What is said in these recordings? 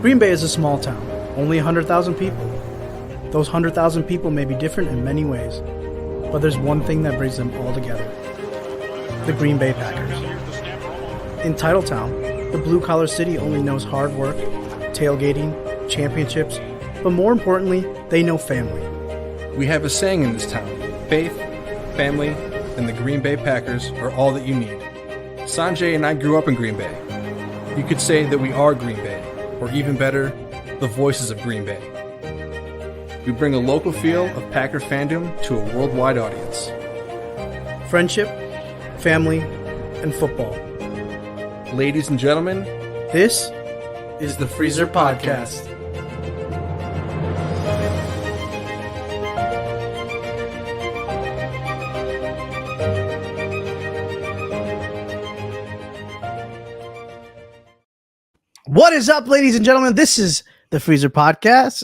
Green Bay is a small town, only 100,000 people. Those 100,000 people may be different in many ways, but there's one thing that brings them all together: the Green Bay Packers. In Titletown, the blue-collar city only knows hard work, tailgating, championships, but more importantly, they know family. We have a saying in this town: faith, family, and the Green Bay Packers are all that you need. Sanjay and I grew up in Green Bay. You could say that we are Green Bay, or even better, the voices of Green Bay. We bring a local feel of Packer fandom to a worldwide audience. Friendship, family, and football. Ladies and gentlemen, This is the Freezer Podcast. What is up, ladies and gentlemen? This is the Freezer Podcast.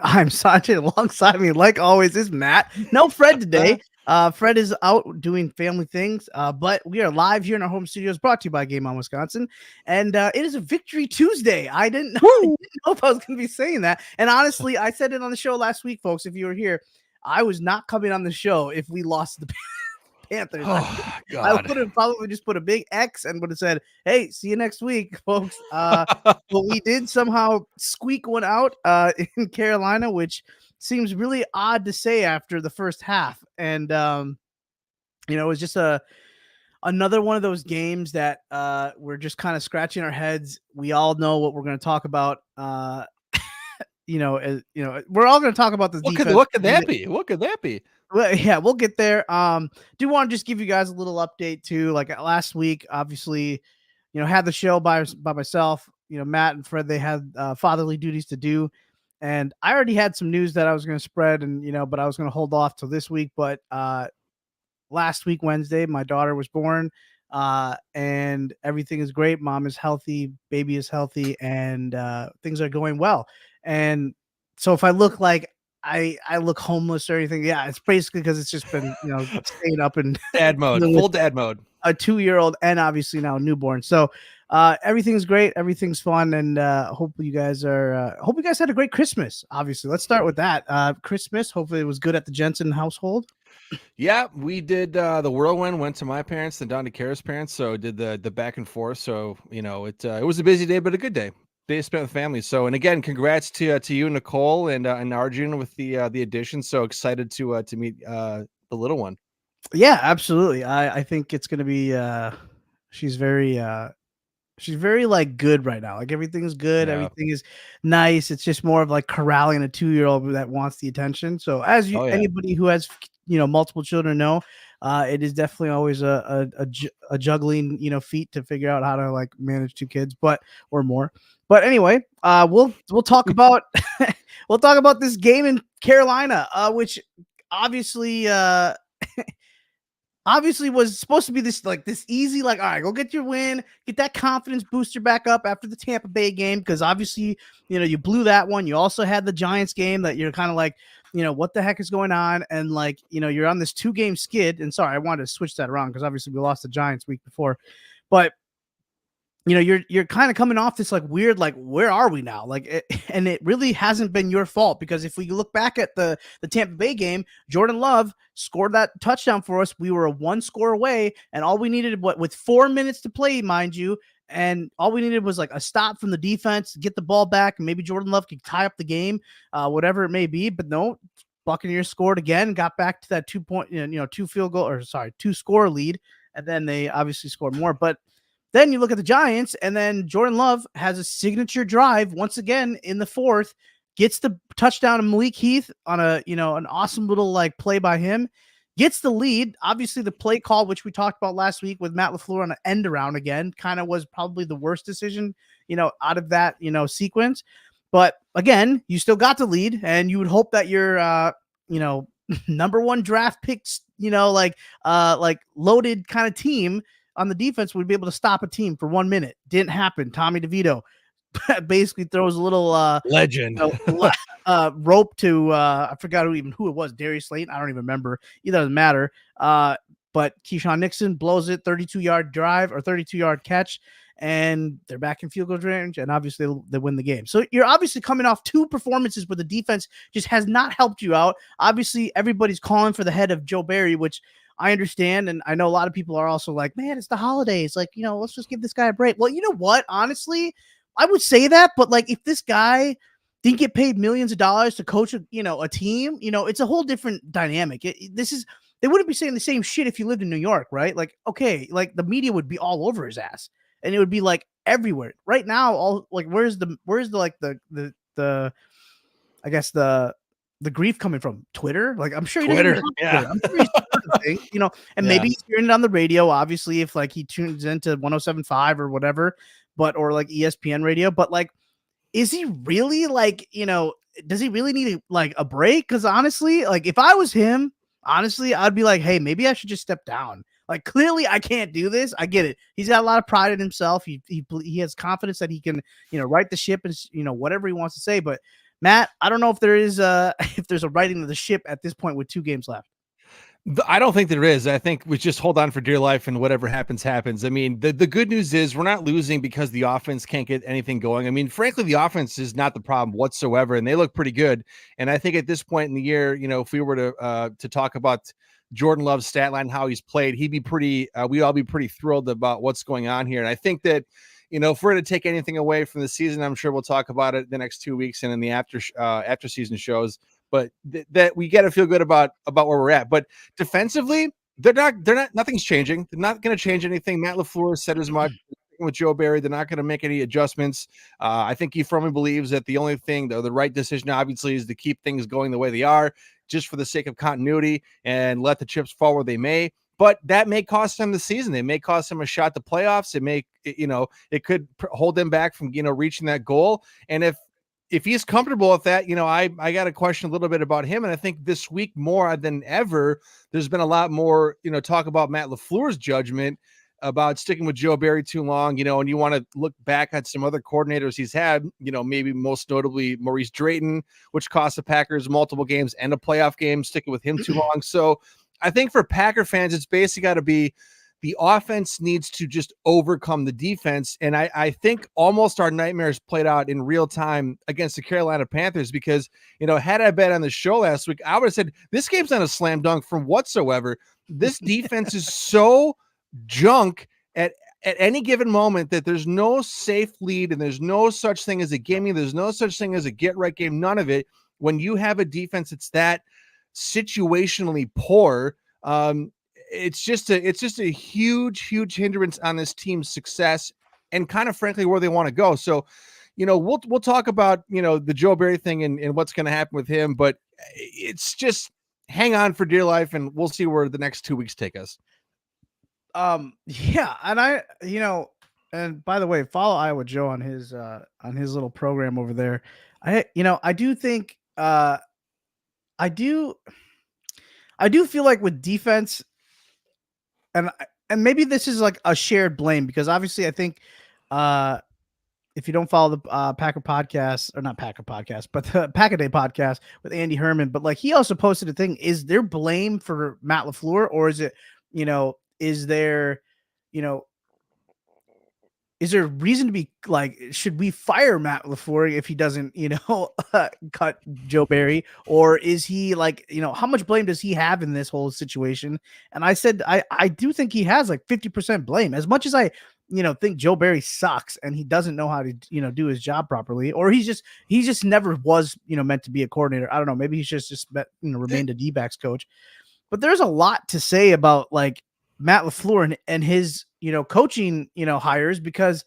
I'm Sanjay. Alongside me, like always, is Matt. No Fred today. Fred is out doing family things, but we are live here in our home studios, brought to you by Game On Wisconsin. And it is a Victory Tuesday. I didn't know if I was going to be saying that. And honestly, I said it on the show last week, folks. If you were here, I was not coming on the show if we lost the Panthers. oh, I God. would have probably just put a big X and would have said, "Hey, see you next week, folks." But we did somehow squeak one out in Carolina, which seems really odd to say after the first half. And it was just another one of those games that we're just kind of scratching our heads. We all know what we're going to talk about. We're all going to talk about this defense. What could that be? What could that be? Well, yeah, we'll get there. Do want to just give you guys a little update too. Like last week, obviously, had the show by myself. Matt and Fred, they had fatherly duties to do, and I already had some news that I was going to spread, and but I was going to hold off till this week. But last week, Wednesday, my daughter was born, and everything is great. Mom is healthy, baby is healthy, and things are going well. And so, if I look like I look homeless or anything, yeah, it's basically because it's just been staying up in Dad mode, full dad mode. A 2-year-old and obviously now a newborn. So everything's great, everything's fun, and hopefully you guys had a great Christmas. Obviously, let's start with that. Christmas, hopefully it was good at the Jensen household. Yeah, we did. The whirlwind went to my parents, then down to Kara's parents. So did the back and forth. So it was a busy day, but a good day. Day spent with family. So, and again, congrats to you, Nicole, and Arjun with the addition. So excited to meet the little one. Yeah, absolutely. I think it's gonna be. She's very like good right now. Like everything's good. Yeah. Everything is nice. It's just more of like corralling a 2-year-old that wants the attention. So as anybody who has multiple children know, it is definitely always a juggling feat to figure out how to like manage 2 kids, or more. But anyway, we'll talk about we'll talk about this game in Carolina, which obviously was supposed to be this easy, like, all right, go get your win, get that confidence booster back up after the Tampa Bay game, because obviously you blew that one. You also had the Giants game that you're kind of like, what the heck is going on, and like you're on this 2-game skid. And sorry, I wanted to switch that around because obviously we lost the Giants week before, but you're kind of coming off this like weird, like, where are we now? Like, and it really hasn't been your fault, because if we look back at the Tampa Bay game, Jordan Love scored that touchdown for us. We were a 1 score away, and all we needed, with 4 minutes to play, mind you, and all we needed was like a stop from the defense, get the ball back, and maybe Jordan Love could tie up the game, whatever it may be. But no, Buccaneers scored again, got back to that 2-score lead, and then they obviously scored more. But then you look at the Giants, and then Jordan Love has a signature drive once again in the 4th, gets the touchdown to Malik Heath on an awesome little like play by him, gets the lead. Obviously, the play call, which we talked about last week with Matt LaFleur on an end around again, kind of was probably the worst decision, out of that, sequence. But again, you still got the lead, and you would hope that your, number 1 draft picks, like loaded kind of team on the defense would be able to stop a team for 1 minute. Didn't happen. Tommy DeVito basically throws a little legend rope to I forgot who it was. Darius Slayton. I don't even remember. It doesn't matter. But Keyshawn Nixon blows it, 32-yard drive or 32-yard catch. and they're back in field goal range, and obviously they win the game. So you're obviously coming off 2 performances where the defense just has not helped you out. Obviously, everybody's calling for the head of Joe Barry, which I understand, and I know a lot of people are also like, man, it's the holidays. Like, let's just give this guy a break. Well, you know what? Honestly, I would say that, but like if this guy didn't get paid millions of dollars to coach a team, it's a whole different dynamic. They wouldn't be saying the same shit if you lived in New York, right? Like, okay, like the media would be all over his ass and it would be like everywhere. Right now, all like where's the like the I guess the grief coming from? Twitter? Like I'm sure he doesn't Twitter, even yeah. Twitter. I'm sure he's thing, and maybe he's hearing it on the radio, obviously, if like he tunes into 107.5 or whatever, or like ESPN radio, but like is he really like, does he really need like a break? Because honestly, like if I was him, honestly, I'd be like, hey, maybe I should just step down. Like clearly I can't do this. I get it. He's got a lot of pride in himself. He has confidence that he can, right the ship and whatever he wants to say. But Matt, I don't know if there is if there's a righting of the ship at this point with 2 games left. I don't think there is. I think we just hold on for dear life and whatever happens, happens. I mean, the good news is we're not losing because the offense can't get anything going. I mean, frankly, the offense is not the problem whatsoever, and they look pretty good. And I think at this point in the year, if we were to talk about Jordan Love's stat line, how he's played, he'd be pretty, we'd all be pretty thrilled about what's going on here. And I think that, if we're to take anything away from the season, I'm sure we'll talk about it the next 2 weeks and in the after season shows. But that we got to feel good about where we're at. But defensively, nothing's changing. They're not going to change anything. Matt LaFleur said as much with Joe Barry. They're not going to make any adjustments. I think he firmly believes that the only thing, the right decision, obviously, is to keep things going the way they are, just for the sake of continuity and let the chips fall where they may. But that may cost them the season. It may cost them a shot to playoffs. It may, it could hold them back from, reaching that goal. And if he's comfortable with that, I got to question a little bit about him. And I think this week more than ever, there's been a lot more, talk about Matt LaFleur's judgment about sticking with Joe Barry too long, and you want to look back at some other coordinators he's had, maybe most notably Maurice Drayton, which cost the Packers multiple games and a playoff game, sticking with him too long. So I think for Packer fans, it's basically got to be the offense needs to just overcome the defense. And I think almost our nightmares played out in real time against the Carolina Panthers because, had I bet on the show last week, I would have said this game's not a slam dunk from whatsoever. This defense is so junk at any given moment that there's no safe lead and there's no such thing as a gimme. There's no such thing as a get right game. None of it. When you have a defense that's that situationally poor, it's just a huge hindrance on this team's success and kind of frankly where they want to go. So, we'll talk about, the Joe Barry thing and what's going to happen with him, but it's just hang on for dear life and we'll see where the next 2 weeks take us. Yeah. And and by the way, follow Iowa Joe on his little program over there. I do think, I do feel like with defense, and maybe this is like a shared blame because obviously I think if you don't follow the Packer podcast, or not Packer podcast, but the Packer Day podcast with Andy Herman, but like he also posted a thing, is there blame for Matt LaFleur or is it, is there, is there a reason to be like, should we fire Matt LaFleur if he doesn't, cut Joe Barry? Or is he like, how much blame does he have in this whole situation? And I said, I do think he has like 50% blame. As much as I, think Joe Barry sucks and he doesn't know how to, do his job properly, or he just never was, meant to be a coordinator. I don't know. Maybe he's just remained a D-backs coach. But there's a lot to say about like Matt LaFleur and his, coaching, hires, because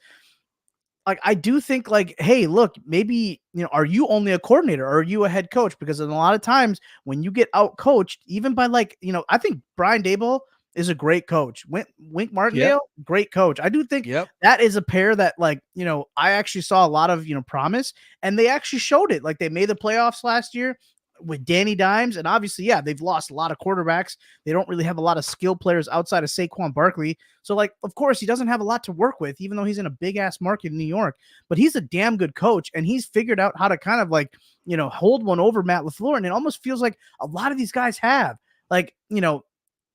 like, I do think like, hey, look, maybe, are you only a coordinator or are you a head coach? Because in a lot of times when you get out coached, even by like, I think Brian Daboll is a great coach. Wink Martindale, great coach. I do think that is a pair that like, I actually saw a lot of, promise, and they actually showed it. Like they made the playoffs last year with Danny Dimes, and obviously, they've lost a lot of quarterbacks. They don't really have a lot of skill players outside of Saquon Barkley. So, like, of course, he doesn't have a lot to work with, even though he's in a big-ass market in New York. But he's a damn good coach, and he's figured out how to kind of, like, hold one over Matt LaFleur, and it almost feels like a lot of these guys have. Like,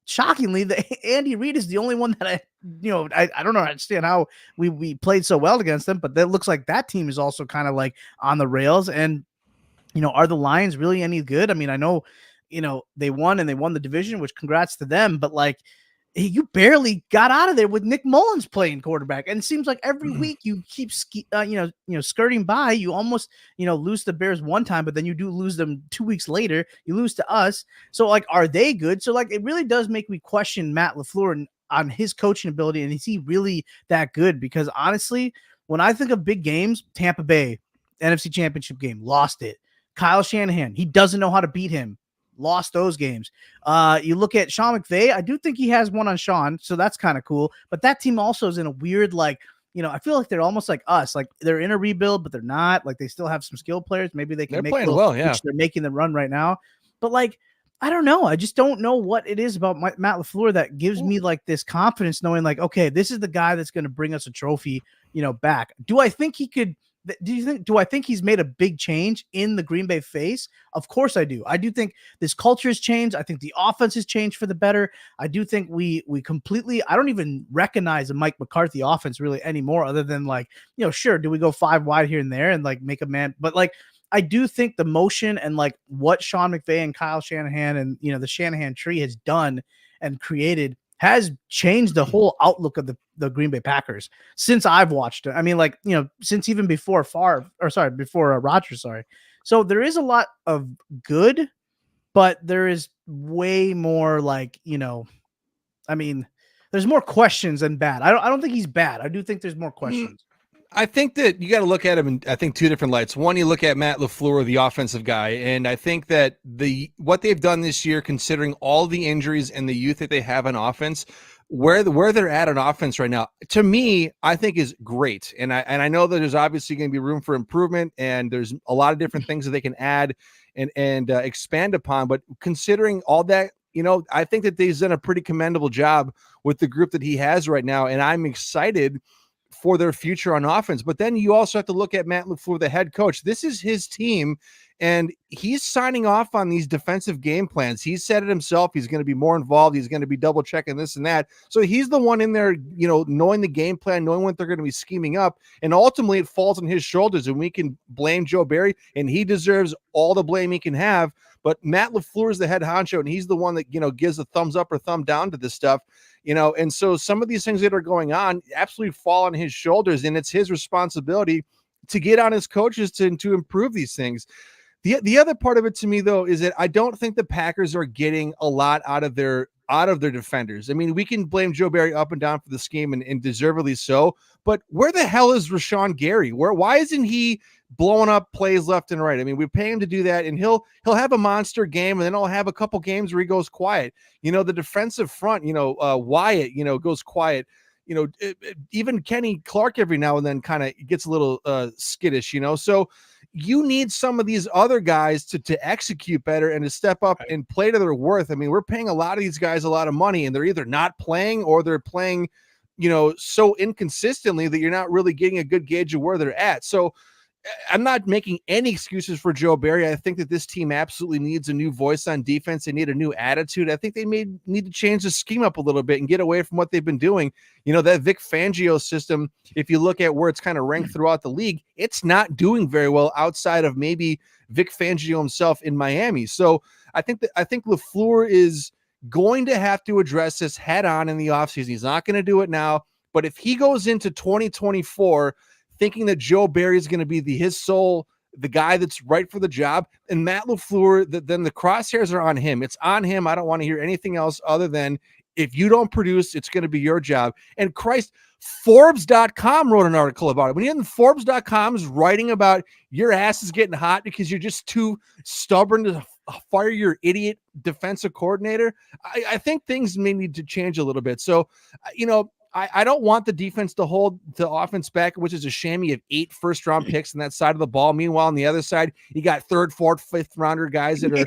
shockingly, Andy Reid is the only one that I don't understand how we played so well against them, but that looks like that team is also kind of like on the rails. And are the Lions really any good? I mean, I know, they won the division, which congrats to them, but like you barely got out of there with Nick Mullins playing quarterback. And it seems like every week you keep, skirting by. You almost, lose the Bears one time, but then you do lose them 2 weeks later. You lose to us. So like, are they good? So like, it really does make me question Matt LaFleur on his coaching ability. And is he really that good? Because honestly, when I think of big games, Tampa Bay, NFC Championship game, lost it. Kyle Shanahan, he doesn't know how to beat him. Lost those games. You look at Sean McVay, I do think he has one on Sean, so that's kind of cool. But that team also is in a weird, like, I feel like they're almost like us. Like they're in a rebuild, but they're not. Like they still have some skilled players. Maybe they can make playing well, yeah. They're making the run right now. But like, I don't know. I just don't know what it is about Matt LaFleur that gives me like this confidence, knowing like, okay, this is the guy that's going to bring us a trophy, back. Do I think he could? Do I think he's made a big change in the Green Bay face? Of course I do. I do think this culture has changed. I think the offense has changed for the better. I do think we completely, I don't even recognize a Mike McCarthy offense really anymore, other than like, sure, do we go 5 wide here and there and like make a man, but like I do think the motion and like what Sean McVay and Kyle Shanahan and the Shanahan tree has done and created has changed the whole outlook of the Green Bay Packers since I've watched it. I mean, like, since even before Rodgers, sorry. So there is a lot of good, but there is way more like, I mean, there's more questions than bad. I don't think he's bad. I do think there's more questions. I think that you got to look at him in, I think, 2 different lights. One, you look at Matt LaFleur, the offensive guy, and I think that what they've done this year, considering all the injuries and the youth that they have on offense, where they're at on offense right now, to me, I think is great. And I know that there's obviously going to be room for improvement, and there's a lot of different things that they can add and expand upon. But considering all that, I think that he's done a pretty commendable job with the group that he has right now, and I'm excited for their future on offense. But then you also have to look at Matt LaFleur, the head coach. This is his team, and he's signing off on these defensive game plans. He said it himself. He's going to be more involved. He's going to be double checking this and that. So he's the one in there, knowing the game plan, knowing what they're going to be scheming up. And ultimately it falls on his shoulders, and we can blame Joe Barry, and he deserves all the blame he can have. But Matt LaFleur is the head honcho, and he's the one that, gives a thumbs up or thumb down to this stuff. And so some of these things that are going on absolutely fall on his shoulders, and it's his responsibility to get on his coaches to improve these things. The other part of it to me, though, is that I don't think the Packers are getting a lot out of their defenders. I mean, we can blame Joe Barry up and down for the scheme, and deservedly so, but where the hell is Rashawn Gary? Why isn't he blowing up plays left and right? I mean, we pay him to do that, and he'll have a monster game, and then he'll have a couple games where he goes quiet. The defensive front, Wyatt, goes quiet. Even Kenny Clark every now and then kind of gets a little skittish, So you need some of these other guys to execute better and to step up and play to their worth. I mean, we're paying a lot of these guys a lot of money, and they're either not playing or they're playing, so inconsistently that you're not really getting a good gauge of where they're at. So I'm not making any excuses for Joe Barry. I think that this team absolutely needs a new voice on defense. They need a new attitude. I think they need to change the scheme up a little bit and get away from what they've been doing. That Vic Fangio system, if you look at where it's kind of ranked throughout the league, it's not doing very well outside of maybe Vic Fangio himself in Miami. So I think LaFleur is going to have to address this head on in the offseason. He's not going to do it now, but if he goes into 2024 thinking that Joe Barry is going to be the guy that's right for the job, and Matt LaFleur, then the crosshairs are on him. It's on him. I don't want to hear anything else other than, if you don't produce, it's going to be your job. And Christ, Forbes.com wrote an article about it. When you're in Forbes.com is writing about your ass is getting hot because you're just too stubborn to fire your idiot defensive coordinator, I think things may need to change a little bit. So, I don't want the defense to hold the offense back, which is a shame. You have 8 first-round picks on that side of the ball. Meanwhile, on the other side, you got 3rd, 4th, 5th-rounder guys that are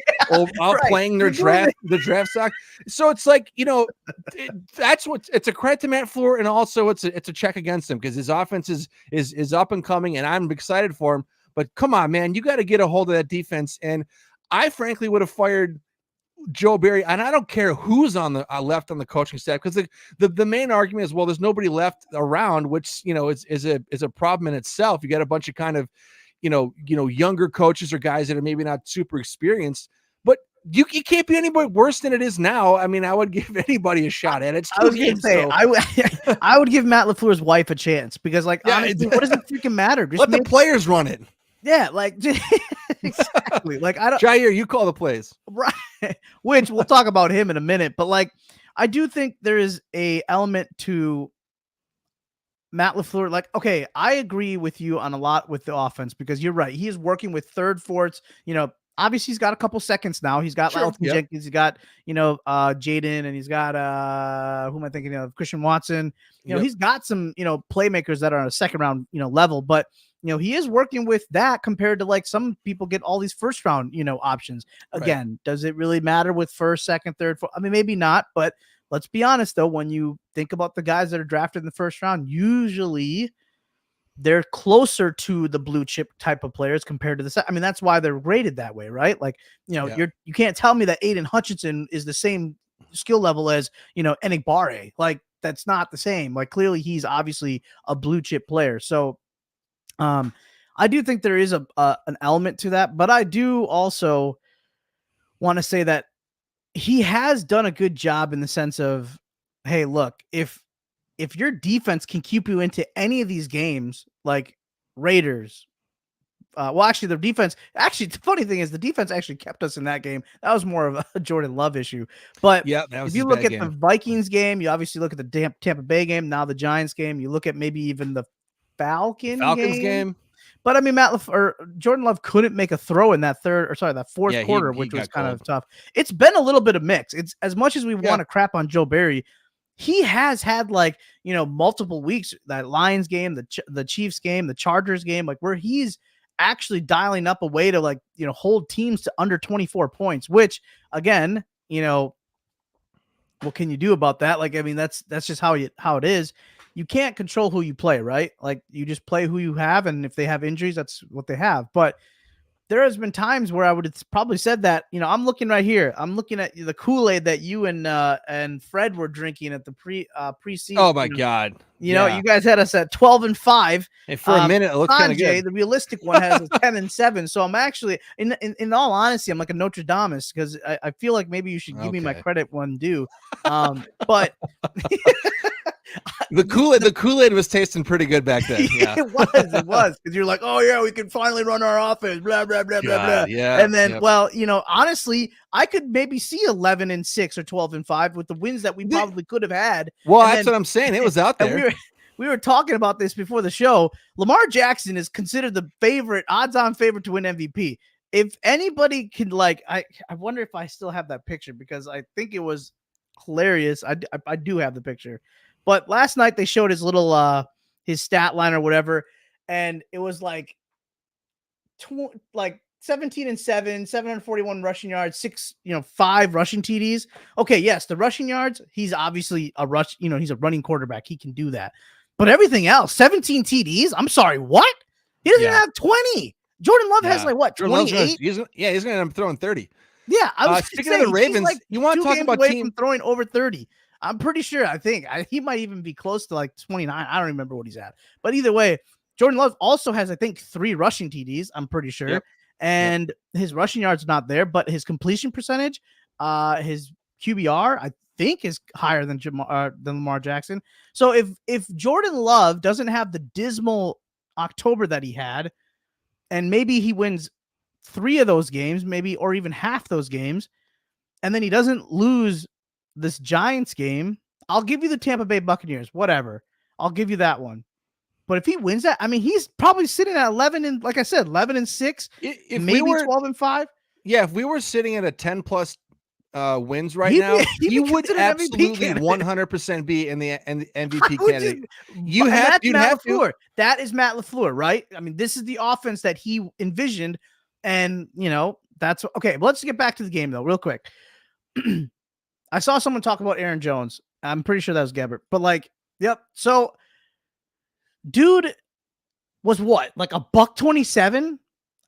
outplaying their draft stock. So it's like, it's a credit to Matt LaFleur, and also it's a check against him because his offense is up and coming, and I'm excited for him. But come on, man, you got to get a hold of that defense. And I frankly would have fired Joe Barry, and I don't care who's on the left on the coaching staff, because the main argument is, well, there's nobody left around, which is a problem in itself. You got a bunch of kind of younger coaches or guys that are maybe not super experienced, but you can't be anybody worse than it is now. I mean, I would give anybody a shot at it. I was going to say, I would give Matt LaFleur's wife a chance, because honestly, what does it freaking matter? Just let the players run it. Yeah, exactly. I don't. Jair, you call the plays, right? Which we'll talk about him in a minute, but I do think there is a element to Matt LaFleur. Okay, I agree with you on a lot with the offense, because you're right. He is working with third, fourths. Obviously he's got a couple seconds now. He's got Elton Jenkins. He's got Jaden, and he's got who am I thinking of? Christian Watson. He's got some playmakers that are on a second round level, but. He is working with that compared to some people get all these first round, options. Again, right. Does it really matter with first, second, third, fourth? I mean, maybe not, but let's be honest though. When you think about the guys that are drafted in the first round, usually they're closer to the blue chip type of players compared to the I mean, that's why they're rated that way, right? You can't tell me that Aiden Hutchinson is the same skill level as, Enigbare. That's not the same. Clearly he's obviously a blue chip player. So, I do think there is an element to that, but I do also want to say that he has done a good job in the sense of, hey, look, if your defense can keep you into any of these games, like Raiders, actually the defense, the funny thing is the defense actually kept us in that game. That was more of a Jordan Love issue. But if you look at the Vikings game, you obviously look at the Tampa Bay game, now the Giants game, you look at maybe even the Falcons game. But I mean, Jordan Love couldn't make a throw in that fourth quarter, which was kind of tough. It's been a little bit of mix. It's as much as we want to crap on Joe Barry, he has had multiple weeks, that Lions game, the Chiefs game, the Chargers game, where he's actually dialing up a way to hold teams to under 24 points, which again, what can you do about that? I mean, that's just how it is. You can't control who you play, right? You just play who you have, and if they have injuries, that's what they have. But there has been times where I would have probably said that, I'm looking right here. I'm looking at the Kool-Aid that you and Fred were drinking at the preseason. Oh my God. You guys had us at 12-5. And for a minute, it looked kind of good. The realistic one has us 10-7. So I'm actually, in all honesty, I'm like a Notre Dameist, because I feel like maybe you should give me my credit when due. But the Kool-Aid was tasting pretty good back then. Yeah. It was because you're like, oh yeah, we can finally run our offense, blah blah blah blah blah. Yeah, and then, honestly, I could maybe see 11-6 or 12-5 with the wins that we probably could have had. Well, that's what I'm saying. It was out there. We were talking about this before the show. Lamar Jackson is considered the odds-on favorite to win MVP. If anybody can, I wonder if I still have that picture, because I think it was hilarious. I do have the picture. But last night they showed his little his stat line or whatever, and it was 17-7, 741 rushing yards, 5 rushing TDs. Okay, yes, the rushing yards, he's obviously he's a running quarterback. He can do that. But everything else, 17 TDs? I'm sorry, what? He doesn't have 20. Jordan Love has 28? He's going to end up throwing 30. Yeah, I was speaking of the Ravens, you want to talk about from throwing over 30. I'm pretty sure. I think he might even be close to 29. I don't remember what he's at. But either way, Jordan Love also has, I think, 3 rushing TDs. I'm pretty sure. Yep. And his rushing yards not there, but his completion percentage, his QBR, I think, is higher than Lamar Jackson. So if Jordan Love doesn't have the dismal October that he had, and maybe he wins 3 of those games, maybe, or even half those games, and then he doesn't lose this Giants game, I'll give you the Tampa Bay Buccaneers, whatever. I'll give you that one. But if he wins that, I mean, he's probably sitting at 11-6, maybe 12-5. Yeah, if we were sitting at a 10+ wins right now, you would absolutely 100% be in the MVP candidate. That is Matt LaFleur, right? I mean, this is the offense that he envisioned, and that's okay. But let's get back to the game though, real quick. I saw someone talk about Aaron Jones. I'm pretty sure that was Gabbert, but yep. So, dude was what, $127?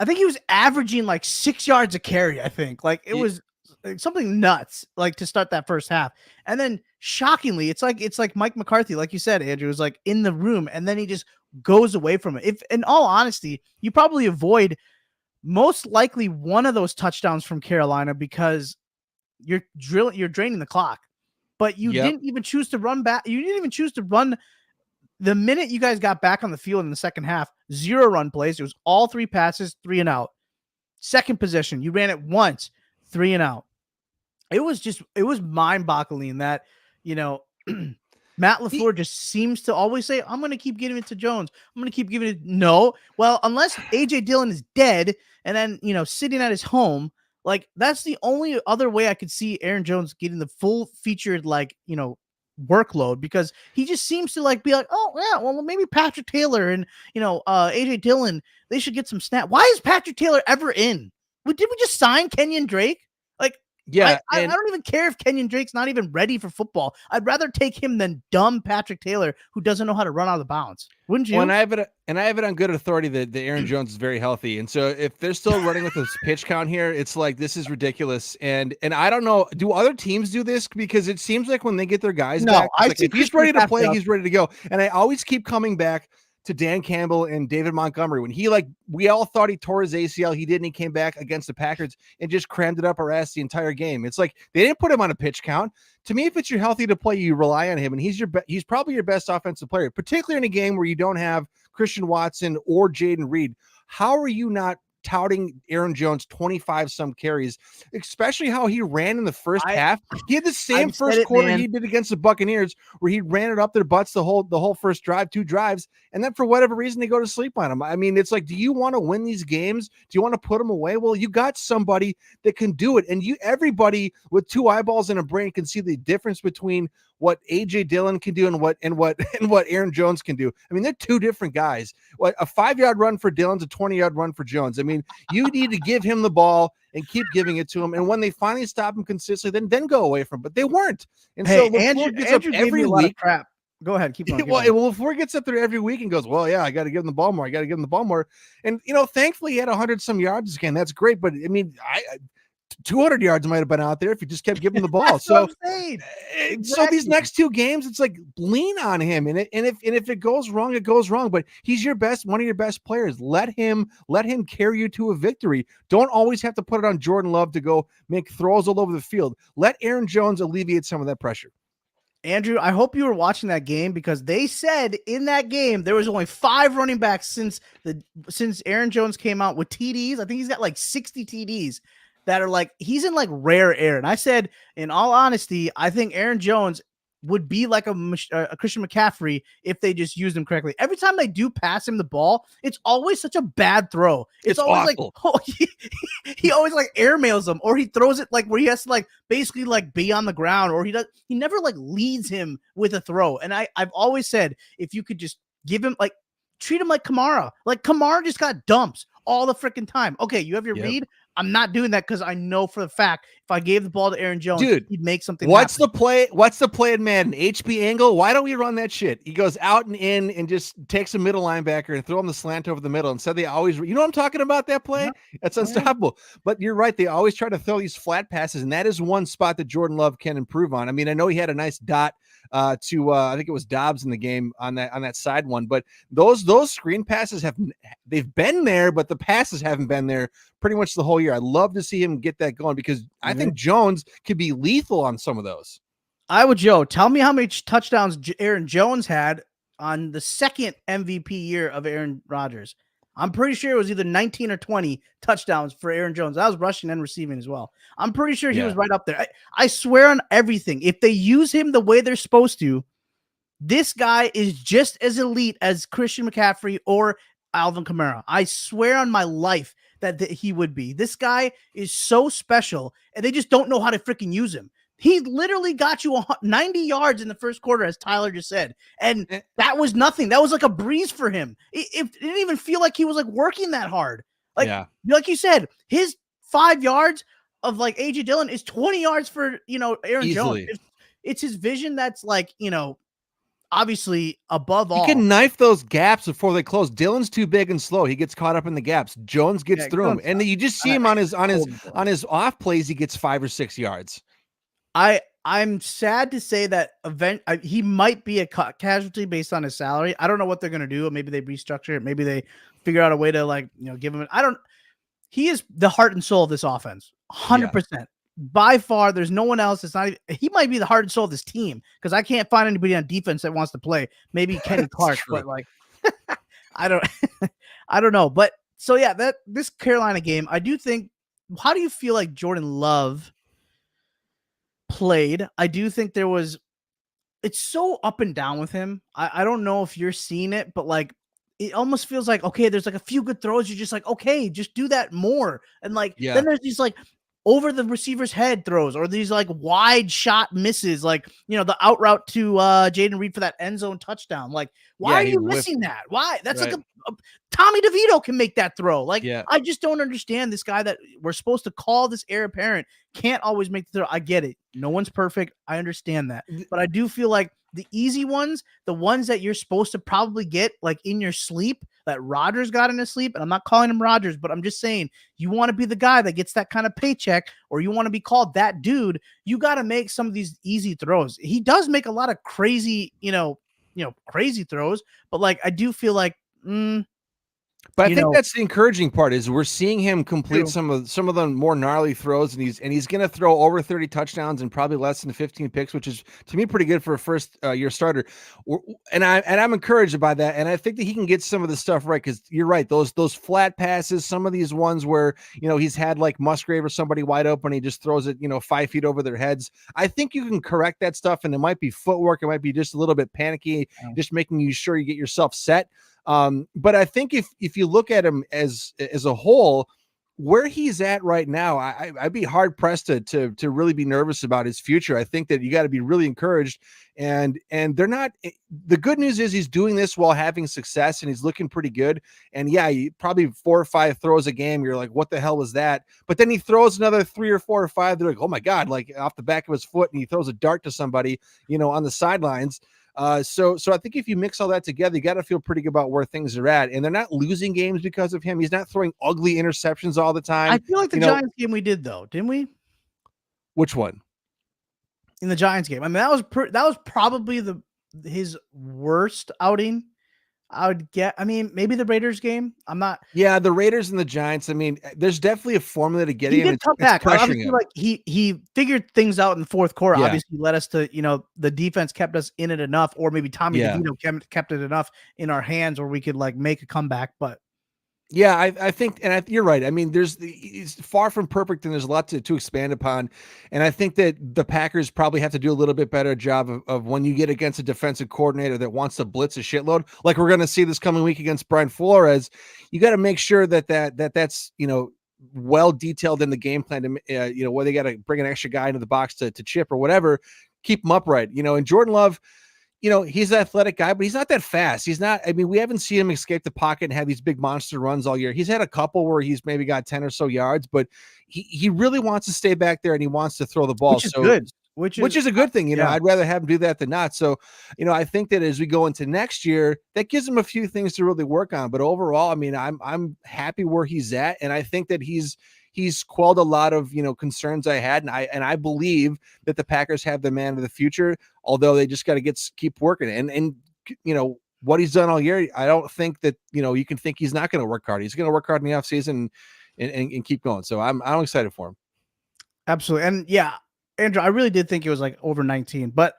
I think he was averaging 6 yards a carry. I think it was something nuts like to start that first half. And then shockingly, it's like Mike McCarthy, like you said, Andrew, was like in the room and then he just goes away from it. If in all honesty, you probably avoid most likely one of those touchdowns from Carolina because you're draining the clock. But you didn't even choose to run back. You didn't even choose to run the minute you guys got back on the field in the second half. 0 run plays. It was all 3 passes, 3 and out. Second possession, you ran it once, 3 and out. It was mind-boggling that, Matt LaFleur just seems to always say, I'm going to keep giving it to Jones. I'm going to keep giving it. No. Well, unless A.J. Dillon is dead and then, sitting at his home, like that's the only other way I could see Aaron Jones getting the full featured, workload, because he just seems to be like, oh yeah, well maybe Patrick Taylor and, A.J. Dillon, they should get some snap. Why is Patrick Taylor ever in? Did we just sign Kenyon Drake? Yeah, I don't even care if Kenyon Drake's not even ready for football. I'd rather take him than dumb Patrick Taylor who doesn't know how to run out of bounds. Wouldn't you? Well, and I have it on good authority that Aaron Jones is very healthy, and so if they're still running with this pitch count here, it's like this is ridiculous. And I don't know, do other teams do this? Because it seems like when they get their guys back, if he's ready to play, he's ready to go. And I always keep coming back to Dan Campbell and David Montgomery when we all thought he tore his ACL. He didn't. He came back against the Packers and just crammed it up our ass the entire game. It's like they didn't put him on a pitch count. To me, if it's you're healthy to play, you rely on him, and he's probably your best offensive player, particularly in a game where you don't have Christian Watson or Jaden Reed. How are you not touting Aaron Jones 25 some carries, especially how he ran in the first half? He had the same first quarter he did against the Buccaneers, where he ran it up their butts the whole first drive, 2 drives, and then for whatever reason they go to sleep on him. I mean, it's like, do you want to win these games? Do you want to put them away? Well, you got somebody that can do it, and everybody with 2 eyeballs and a brain can see the difference between what A.J. Dillon can do and what Aaron Jones can do. I mean, they're 2 different guys. What a 5-yard run for Dillon's a 20-yard run for Jones. I mean, you need to give him the ball and keep giving it to him. And when they finally stop him consistently, then go away from him. But they weren't. And so Andrew gets up every week. Crap. Go ahead, keep going. Well, LaFleur gets up there every week and goes, well, yeah, I got to give him the ball more. I got to give him the ball more. And thankfully he had 100 some yards again. That's great. But I mean, 200 yards might have been out there if you just kept giving the ball. So these next 2 games, it's like lean on him. And if it goes wrong, it goes wrong. But he's one of your best players. Let him carry you to a victory. Don't always have to put it on Jordan Love to go make throws all over the field. Let Aaron Jones alleviate some of that pressure. Andrew, I hope you were watching that game, because they said in that game there was only 5 running backs since Aaron Jones came out with TDs. I think he's got 60 TDs that are he's in rare air. And I said, in all honesty, I think Aaron Jones would be like a Christian McCaffrey if they just used him correctly. Every time they do pass him the ball, it's always such a bad throw. It's always awful. He always airmails them, or he throws it where he has to basically be on the ground, or he never leads him with a throw. And I've always said, if you could just give him treat him like Kamara. Kamara just got dumps all the freaking time. Okay, you have your read. I'm not doing that because I know for the fact if I gave the ball to Aaron Jones, he'd make something What's happen. the play? What's the play in Madden? HB angle? Why don't we run that shit? He goes out and in and just takes a middle linebacker and throw him the slant over the middle. Instead, they always, you know what I'm talking about, that play? Yeah. That's unstoppable. But you're right. They always try to throw these flat passes, and that is one spot that Jordan Love can improve on. I mean, I know he had a nice dot to I think it was Dobbs in the game on that side one, but those screen passes they've been there, but the passes haven't been there pretty much the whole year. I'd love to see him get that going, because I think Jones could be lethal on some of those. Joe, tell me how many touchdowns Aaron Jones had on the second MVP year of Aaron Rodgers. I'm pretty sure it was either 19 or 20 touchdowns for Aaron Jones. I was rushing and receiving as well. I'm pretty sure he was right up there. I swear on everything. If they use him the way they're supposed to, this guy is just as elite as Christian McCaffrey or Alvin Kamara. I swear on my life that he would be. This guy is so special, and they just don't know how to freaking use him. He literally got you 90 yards in the first quarter, as Tyler just said. And that was nothing. That was like a breeze for him. It didn't even feel like he was working that hard. Like you said, his 5 yards of A.J. Dillon is 20 yards for, Aaron Jones. It's his vision that's obviously above He all, can knife those gaps before they close. Dylan's too big and slow. He gets caught up in the gaps. Jones gets yeah, through him, and you just see him on his off plays. He gets 5 or 6 yards. I'm sad to say that he might be a casualty based on his salary. I don't know what they're gonna do. Maybe they restructure it. Maybe they figure out a way to give him. He is the heart and soul of this offense, 100%. By far, there's no one else. It's not even, he might be the heart and soul of this team because I can't find anybody on defense that wants to play. Maybe Kenny Clark, but I don't, I don't know. But so yeah, this Carolina game, I do think. How do you feel like Jordan Love played? I do think it's so up and down with him. I don't know if you're seeing it, but it almost feels like, okay, there's a few good throws. You're just like, okay, just do that more. And then there's these over the receiver's head throws or these wide shot misses, the out route to Jaden Reed for that end zone touchdown. Why are you missing that? Why? That's right. Tommy DeVito can make that throw. I just don't understand this guy that we're supposed to call this heir apparent can't always make the throw. I get it. No one's perfect. I understand that. But I do feel like the easy ones, the ones that you're supposed to probably get in your sleep, that Rodgers got in his sleep, and I'm not calling him Rodgers, but I'm just saying you want to be the guy that gets that kind of paycheck, or you want to be called that dude, you got to make some of these easy throws. He does make a lot of crazy, crazy throws, but I do feel like, but I think that's the encouraging part is we're seeing him complete some of the more gnarly throws, and he's going to throw over 30 touchdowns and probably less than 15 picks, which is to me pretty good for a first year starter. And I'm encouraged by that, and I think that he can get some of the stuff right because you're right, those flat passes, some of these ones where he's had Musgrave or somebody wide open, he just throws it 5 feet over their heads. I think you can correct that stuff, and it might be footwork, it might be just a little bit panicky, just making you sure you get yourself set. But I think if you look at him as a whole, where he's at right now, I'd be hard pressed to really be nervous about his future. I think that you got to be really encouraged, and they're not. The good news is he's doing this while having success, and he's looking pretty good. And yeah, probably 4 or 5 throws a game. You're like, what the hell was that? But then he throws another 3 or 4 or 5. They're like, oh my god, off the back of his foot, and he throws a dart to somebody, on the sidelines. So I think if you mix all that together, you got to feel pretty good about where things are at, and they're not losing games because of him. He's not throwing ugly interceptions all the time. I feel like the Giants game we did though, didn't we? Which one? In the Giants game, I mean that was probably his worst outing. I would get. I mean, maybe the Raiders game. I'm not. Yeah, the Raiders and the Giants. I mean, there's definitely a formula to get in. He did come back. Obviously, he figured things out in the fourth quarter. Yeah. Obviously, led us to the defense kept us in it enough, or maybe Tommy DeVito kept it enough in our hands where we could make a comeback. But yeah, I think, and you're right. I mean, it's far from perfect, and there's a lot to expand upon. And I think that the Packers probably have to do a little bit better job of when you get against a defensive coordinator that wants to blitz a shitload, like we're going to see this coming week against Brian Flores. You got to make sure that's well detailed in the game plan to where they got to bring an extra guy into the box to chip or whatever, keep them upright. And Jordan Love, he's an athletic guy, but he's not that fast. He's not, I mean, we haven't seen him escape the pocket and have these big monster runs all year. He's had a couple where he's maybe got 10 or so yards, but he really wants to stay back there and he wants to throw the ball. Which is good. Which is a good thing. I'd rather have him do that than not. So, I think that as we go into next year, that gives him a few things to really work on. But overall, I mean, I'm happy where he's at. And I think that he's quelled a lot of, concerns I had. And I believe that the Packers have the man of the future, although they just got to keep working. And what he's done all year, I don't think that, you can think he's not going to work hard. He's going to work hard in the offseason and keep going. So I'm excited for him. Absolutely. And yeah, Andrew, I really did think it was over 19, but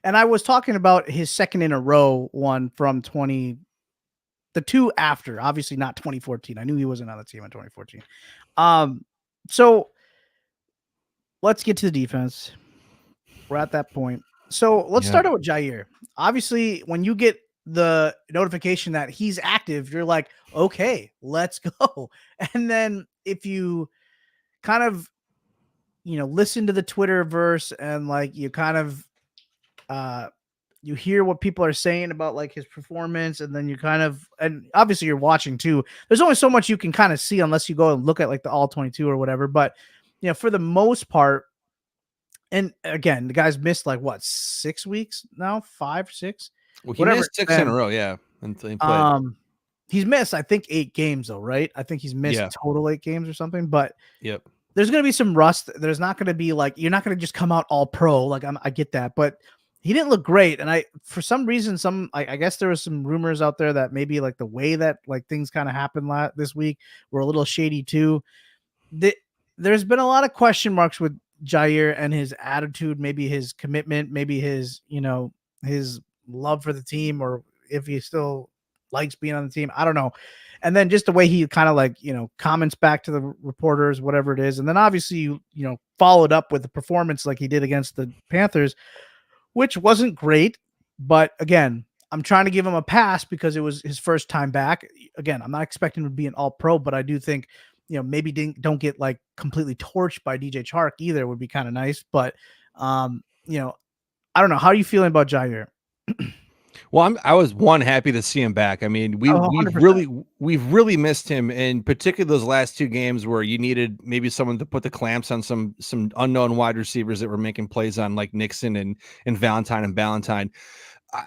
and I was talking about his second in a row one from the two after, obviously not 2014. I knew he wasn't on the team in 2014. So let's get to the defense. We're at that point. So let's start out with Jair. Obviously, when you get the notification that he's active, you're like, okay, let's go. And then if you kind of, listen to the Twitterverse and you kind of, you hear what people are saying about his performance, and then you kind of, and obviously you're watching too. There's only so much you can kind of see unless you go and look at the all 22 or whatever. But for the most part, and again, the guy's missed 6 weeks now, 5 or 6. Well, he whatever missed it's 6 in been. a row, yeah, until he played. He's missed, I think, 8 games though, right? I think he's missed Yeah. total 8 games or something, but Yep. there's going to be some rust. There's not going to be like, you're not going to just come out all pro. Like I get that, but he didn't look great. And for some reason, I guess there was some rumors out there that maybe like the way that like things kind of happened this week were a little shady too. There's been a lot of question marks with Jair and his attitude, maybe his commitment, maybe his, his love for the team, or if he still likes being on the team. I don't know. And then just the way he kind of like, comments back to the reporters, whatever it is. And then obviously, followed up with the performance like he did against the Panthers, which wasn't great. But again, I'm trying to give him a pass because it was his first time back. Again, I'm not expecting him to be an all pro, but I do think, maybe don't get like completely torched by DJ Chark either would be kind of nice. But, I don't know. How are you feeling about Jair? Well, I was happy to see him back. I mean, Oh, we've 100%. really missed him, and particularly those last 2 games where you needed maybe someone to put the clamps on some unknown wide receivers that were making plays on like Nixon and Valentine and Ballantyne.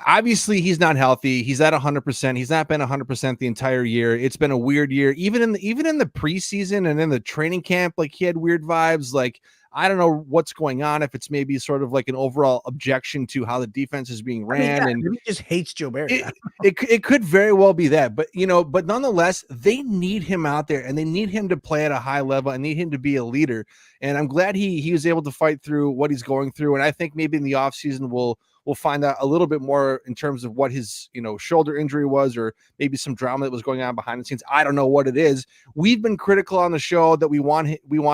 Obviously, he's not healthy. He's at 100%. He's not been 100% the entire year. It's been a weird year, even in the preseason and in the training camp. Like he had weird vibes. Like I don't know what's going on. If it's maybe sort of like an overall objection to how the defense is being ran, and Maybe he just hates Joe Barry. it could very well be that. But but nonetheless, they need him out there, and they need him to play at a high level, and need him to be a leader. And I'm glad he was able to fight through what he's going through. And I think maybe in the offseason we'll find out a little bit more in terms of what his shoulder injury was, or maybe some drama that was going on behind the scenes. I don't know what it is. We've been critical on the show that we want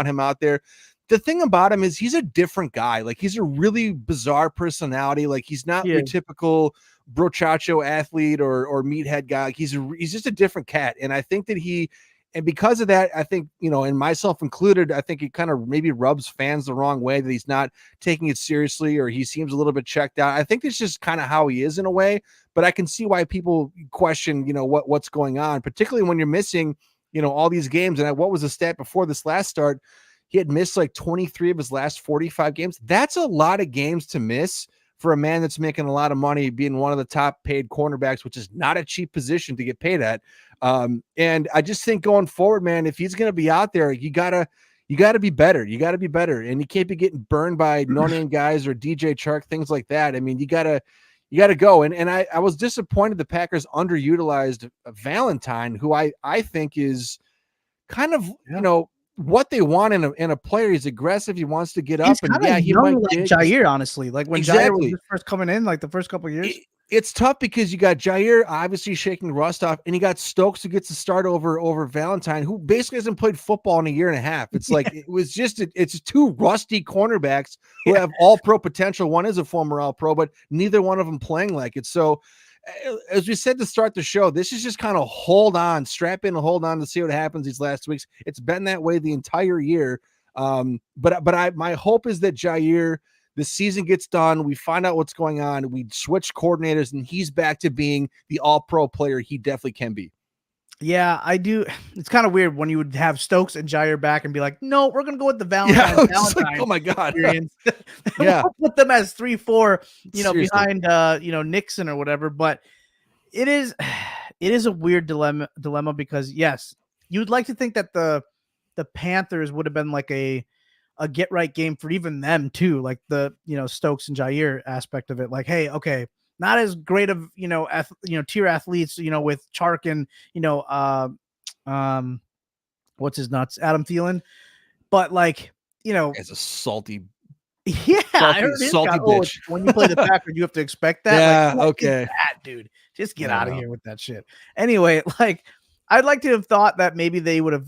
him out there. The thing about him is he's a different guy. Like he's a really bizarre personality. Like he's not your typical brochacho athlete or meathead guy. Like he's just a different cat. And I think that and because of that, I think, and myself included, I think it kind of maybe rubs fans the wrong way that he's not taking it seriously, or he seems a little bit checked out. I think it's just kind of how he is in a way, but I can see why people question, what's going on, particularly when you're missing, all these games. And what was the stat before this last start? He had missed like 23 of his last 45 games. That's a lot of games to miss for a man that's making a lot of money, being one of the top paid cornerbacks, which is not a cheap position to get paid at. And I just think going forward, man, if he's going to be out there, you gotta be better. You got to be better. And you can't be getting burned by no-name guys or DJ Chark, things like that. I mean, you gotta go. And I was disappointed the Packers underutilized Valentine, who I think is kind of, what they want in a player. He's aggressive. He wants to get up. And he might like Jair, honestly. Like when Jair was just first coming in, like the first couple of years. It's tough because you got Jair obviously shaking rust off, and you got Stokes who gets to start over Valentine, who basically hasn't played football in a year and a half. It's like it's 2 rusty cornerbacks who have all pro potential. One is a former all pro, but neither one of them playing like it. So as we said to start the show, this is just kind of strap in and hold on to see what happens these last weeks. It's been that way the entire year. But my hope is that Jair, the season gets done, we find out what's going on, we switch coordinators, and he's back to being the all-pro player he definitely can be. Yeah, I do. It's kind of weird when you would have Stokes and Jair back and be like, no, we're going to go with the Valentine. Like, oh my God. Yeah. We'll put them as 3-4, Seriously. behind, Nixon or whatever. But it is a weird dilemma because yes, you'd like to think that the Panthers would have been like a get right game for even them too. Like the, Stokes and Jair aspect of it. Like, hey, okay, not as great of, tier athletes, with Chark and, what's his nuts, Adam Thielen. But like, as a salty, salty bitch. When you play the Packers, you have to expect that. Yeah, like, okay, that, dude, just get out of here with that shit. Anyway, like I'd like to have thought that maybe they would have,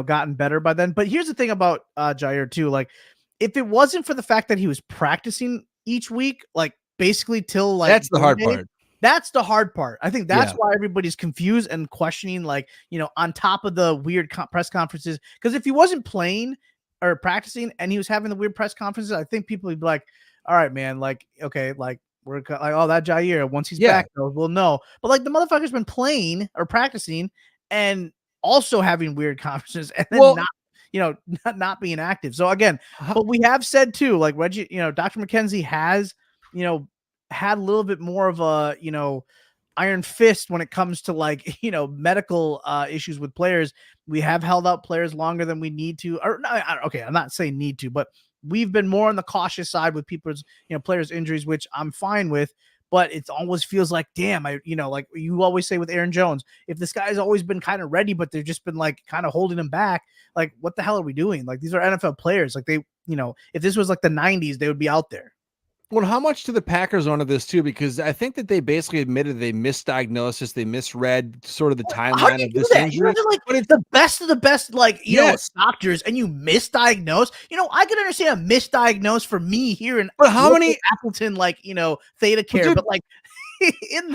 gotten better by then. But here's the thing about Jair too. Like, if it wasn't for the fact that he was practicing each week, like basically till like that's the hard part. That's the hard part. I think that's why everybody's confused and questioning, like, on top of the weird press conferences. Because if he wasn't playing or practicing and he was having the weird press conferences, I think people would be like, all right, man, like, okay, like we're like, oh, that Jair, once he's back, though, we'll know. But like the motherfucker's been playing or practicing and also having weird conferences and then not being active. So again, but we have said too, like Reggie, Dr. McKenzie has, had a little bit more of a, iron fist when it comes to like, medical issues with players. We have held out players longer than we need to, or no, okay, I'm not saying need to, but we've been more on the cautious side with people's, players' injuries, which I'm fine with. But it always feels like, damn, like you always say with Aaron Jones, if this guy's always been kind of ready, but they've just been like kind of holding him back, like what the hell are we doing? Like these are NFL players. Like they, if this was like the 90s, they would be out there. Well, how much do the Packers own of this too? Because I think that they basically admitted they misdiagnosis, they misread sort of the timeline of this injury. Like, but it's the best of the best, like yes, doctors, and you misdiagnose. I can understand a misdiagnose for me here in but how many Appleton, like Theta Care, but like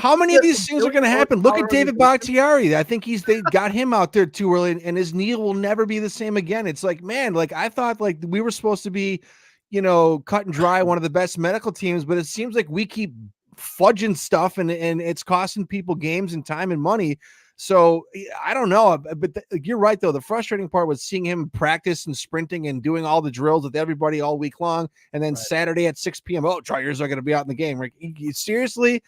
how many of these things are going to happen? Look at David Bakhtiari. I think they got him out there too early, and his knee will never be the same again. It's like, man, like I thought, like we were supposed to be, cut and dry, one of the best medical teams, but it seems like we keep fudging stuff and it's costing people games and time and money. So I don't know, but you're right though. The frustrating part was seeing him practice and sprinting and doing all the drills with everybody all week long. And then Saturday at 6 p.m. Oh, Tryers are going to be out in the game. Like, seriously,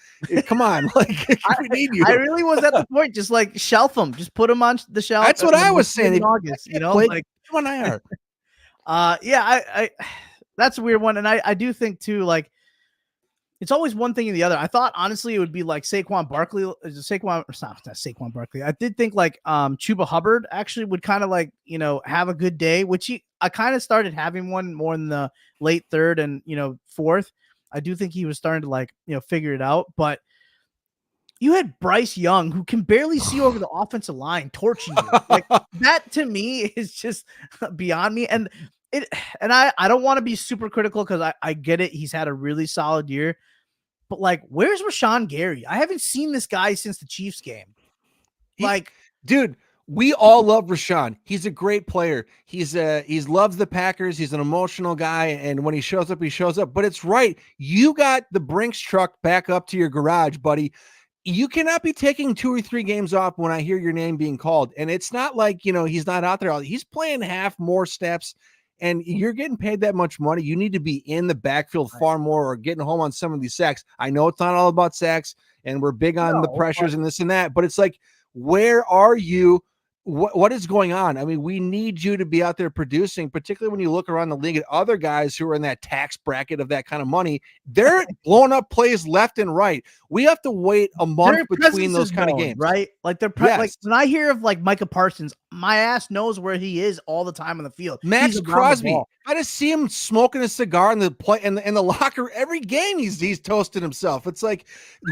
come on. Like we need you. I really was at the point, just like shelf them, just put them on the shelf. That's what I was saying. In August, like come on, IR. I that's a weird one. And I do think too, like, it's always one thing or the other. I thought honestly it would be like Saquon Barkley. Not Saquon Barkley. I did think like Chuba Hubbard actually would kind of like, have a good day, which I kind of started having one more in the late third and, fourth. I do think he was starting to like, figure it out. But you had Bryce Young, who can barely see over the offensive line, torching you. Like that to me is just beyond me. And I don't want to be super critical because I get it. He's had a really solid year. But like, where's Rashawn Gary? I haven't seen this guy since the Chiefs game. Dude, we all love Rashawn. He's a great player. He's loves the Packers. He's an emotional guy. And when he shows up, he shows up. But it's right. You got the Brinks truck back up to your garage, buddy. You cannot be taking 2 or 3 games off when I hear your name being called. And it's not like, he's not out there. He's playing half more steps. And you're getting paid that much money. You need to be in the backfield far more or getting home on some of these sacks. I know it's not all about sacks, and we're big on the pressures and this and that, but it's like, where are you? What is going on? I mean, we need you to be out there producing, particularly when you look around the league at other guys who are in that tax bracket of that kind of money. They're blowing up plays left and right. We have to wait a month between those kind of games, right? Like like when I hear of like Micah Parsons, my ass knows where he is all the time on the field. Max Crosby, I just see him smoking a cigar in the play in the locker every game. He's toasting himself. It's like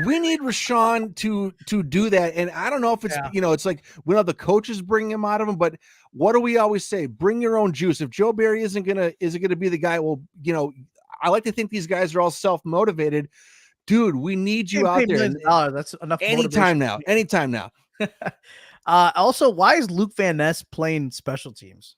we need Rashawn to do that, and I don't know if it's it's like we don't have the coaches bring him out of him, but what do we always say? Bring your own juice. If Joe Barry isn't gonna be the guy, well, I like to think these guys are all self-motivated. Dude, we need you out there. That's enough. Anytime now. Also, why is Luke Van Ness playing special teams?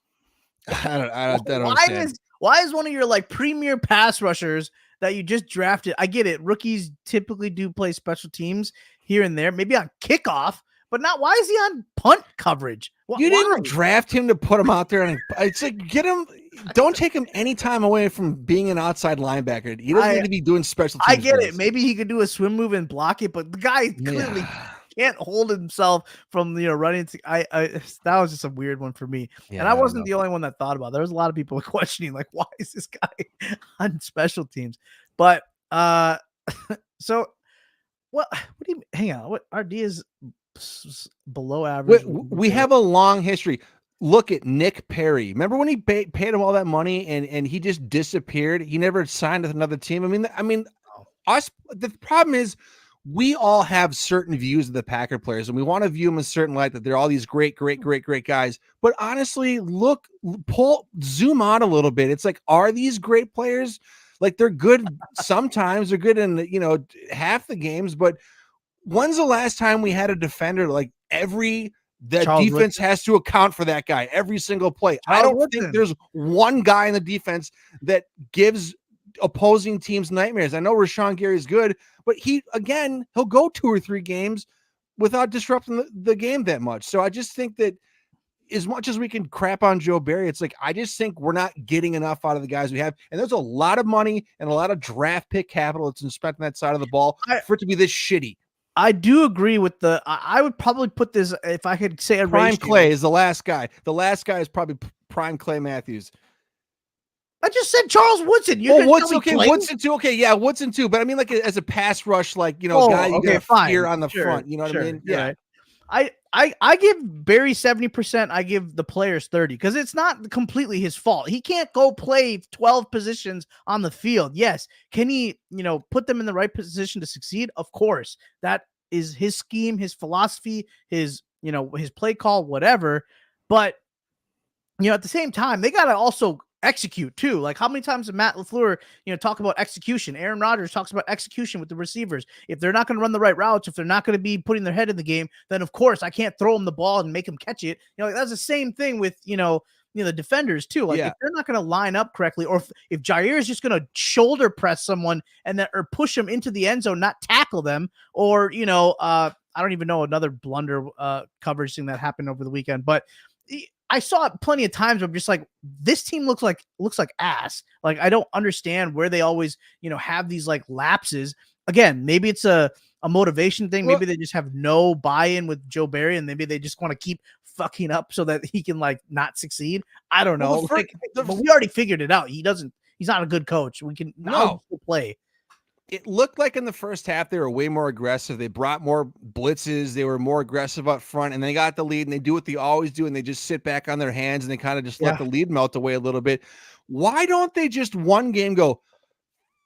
I don't understand. Why is one of your like premier pass rushers that you just drafted? I get it. Rookies typically do play special teams here and there, maybe on kickoff, but not. Why is he on punt coverage? You didn't draft him to put him out there, and it's like, get him. Don't take him any time away from being an outside linebacker. He doesn't need to be doing special teams. I get it. Maybe he could do a swim move and block it, but the guy clearly can't hold himself from running. That was just a weird one for me, and I wasn't the only one that thought about it. There was a lot of people questioning, like, why is this guy on special teams? But so what do you hang on? What RD is below average? We have a long history. Look at Nick Perry. Remember when he paid him all that money and he just disappeared? He never signed with another team. I mean, us. The problem is we all have certain views of the Packer players, and we want to view them in a certain light, that they're all these great guys. But honestly, zoom out a little bit. It's like, are these great players? Like, they're good sometimes. They're good in half the games. But when's the last time we had a defender like defense has to account for that guy every single play? I don't think there's one guy in the defense that gives opposing teams nightmares. I know Rashawn Gary is good, but he'll go 2 or 3 games without disrupting the game that much. So I just think that as much as we can crap on Joe Barry, it's like I just think we're not getting enough out of the guys we have. And there's a lot of money and a lot of draft pick capital that's been spent on that side of the ball for it to be this shitty. I do agree with I would probably put this, if I could say a Prime ratio. Clay is the last guy. The last guy is probably Prime Clay Matthews. I just said Charles Woodson. Woodson too. Okay, yeah, Woodson too. But I mean, like as a pass rush, like guy you got fear on the front. You know what I mean? Yeah. Right. I give Barry 70%. I give the players 30 because it's not completely his fault. He can't go play 12 positions on the field. Yes. Can he, put them in the right position to succeed? Of course. That is his scheme, his philosophy, his play call, whatever. But, at the same time, they got to also execute too. Like how many times did Matt LaFleur, talk about execution? Aaron Rodgers talks about execution with the receivers. If they're not going to run the right routes, if they're not going to be putting their head in the game, then of course I can't throw them the ball and make them catch it. That's the same thing with, the defenders too. Like if they're not going to line up correctly, or if Jair is just going to shoulder press someone or push them into the end zone, not tackle them, or, I don't even know another blunder coverage thing that happened over the weekend, but I saw it plenty of times where I'm just like, this team looks like ass. Like, I don't understand where they always, have these like lapses. Again, maybe it's a motivation thing. Maybe they just have no buy-in with Joe Barry, and maybe they just want to keep fucking up so that he can like not succeed. I don't know. But we already figured it out. He's not a good coach. We can play. It looked like in the first half they were way more aggressive. They brought more blitzes. They were more aggressive up front, and they got the lead, and they do what they always do, and they just sit back on their hands, and they kind of just let the lead melt away a little bit. Why don't they just one game go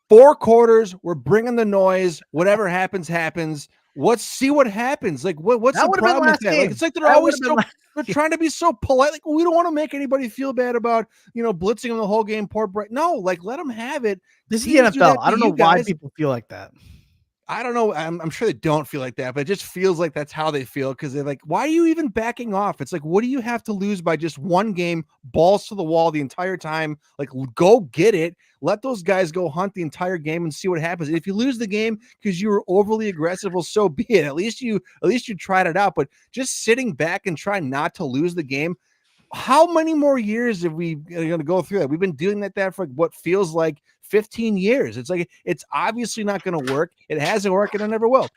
4 quarters? We're bringing the noise. Whatever happens, happens. Let's see what happens. Like, what's the problem with that? Like, it's like they're always they're trying to be so polite. Like, we don't want to make anybody feel bad about, blitzing them the whole game. Poor Brett. No, like, let them have it. This is the NFL. I don't know why people feel like that. I don't know. I'm sure they don't feel like that, but it just feels like that's how they feel because they're like, why are you even backing off? It's like, what do you have to lose by just one game, balls to the wall the entire time? Like, go get it. Let those guys go hunt the entire game and see what happens. If you lose the game because you were overly aggressive, well, so be it. At least you tried it out. But just sitting back and trying not to lose the game. How many more years have we going to go through that? We've been doing that for what feels like 15 years. It's like, it's obviously not going to work. It hasn't worked and it never will.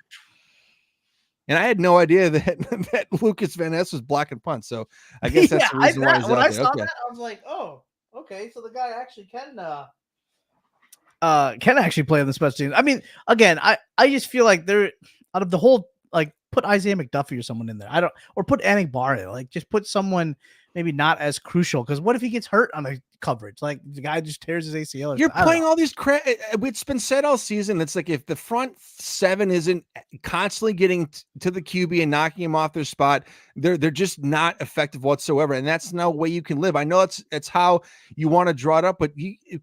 And I had no idea that Lucas Van Ness was blocking punts. So I guess that's the reason why he's out there. I saw that, I was like, oh, okay. So the guy actually can actually play on the special teams. I mean, again, I just feel like they're out of the whole, like, put Isaiah McDuffie or someone in there. Or put Anik Barr, like, just put someone maybe not as crucial, because what if he gets hurt on a coverage? Like, the guy just tears his ACL. You're playing all these it's been said all season. It's like if the front 7 isn't constantly getting to the QB and knocking him off their spot, they're just not effective whatsoever. And that's no way you can live. I know it's how you want to draw it up, but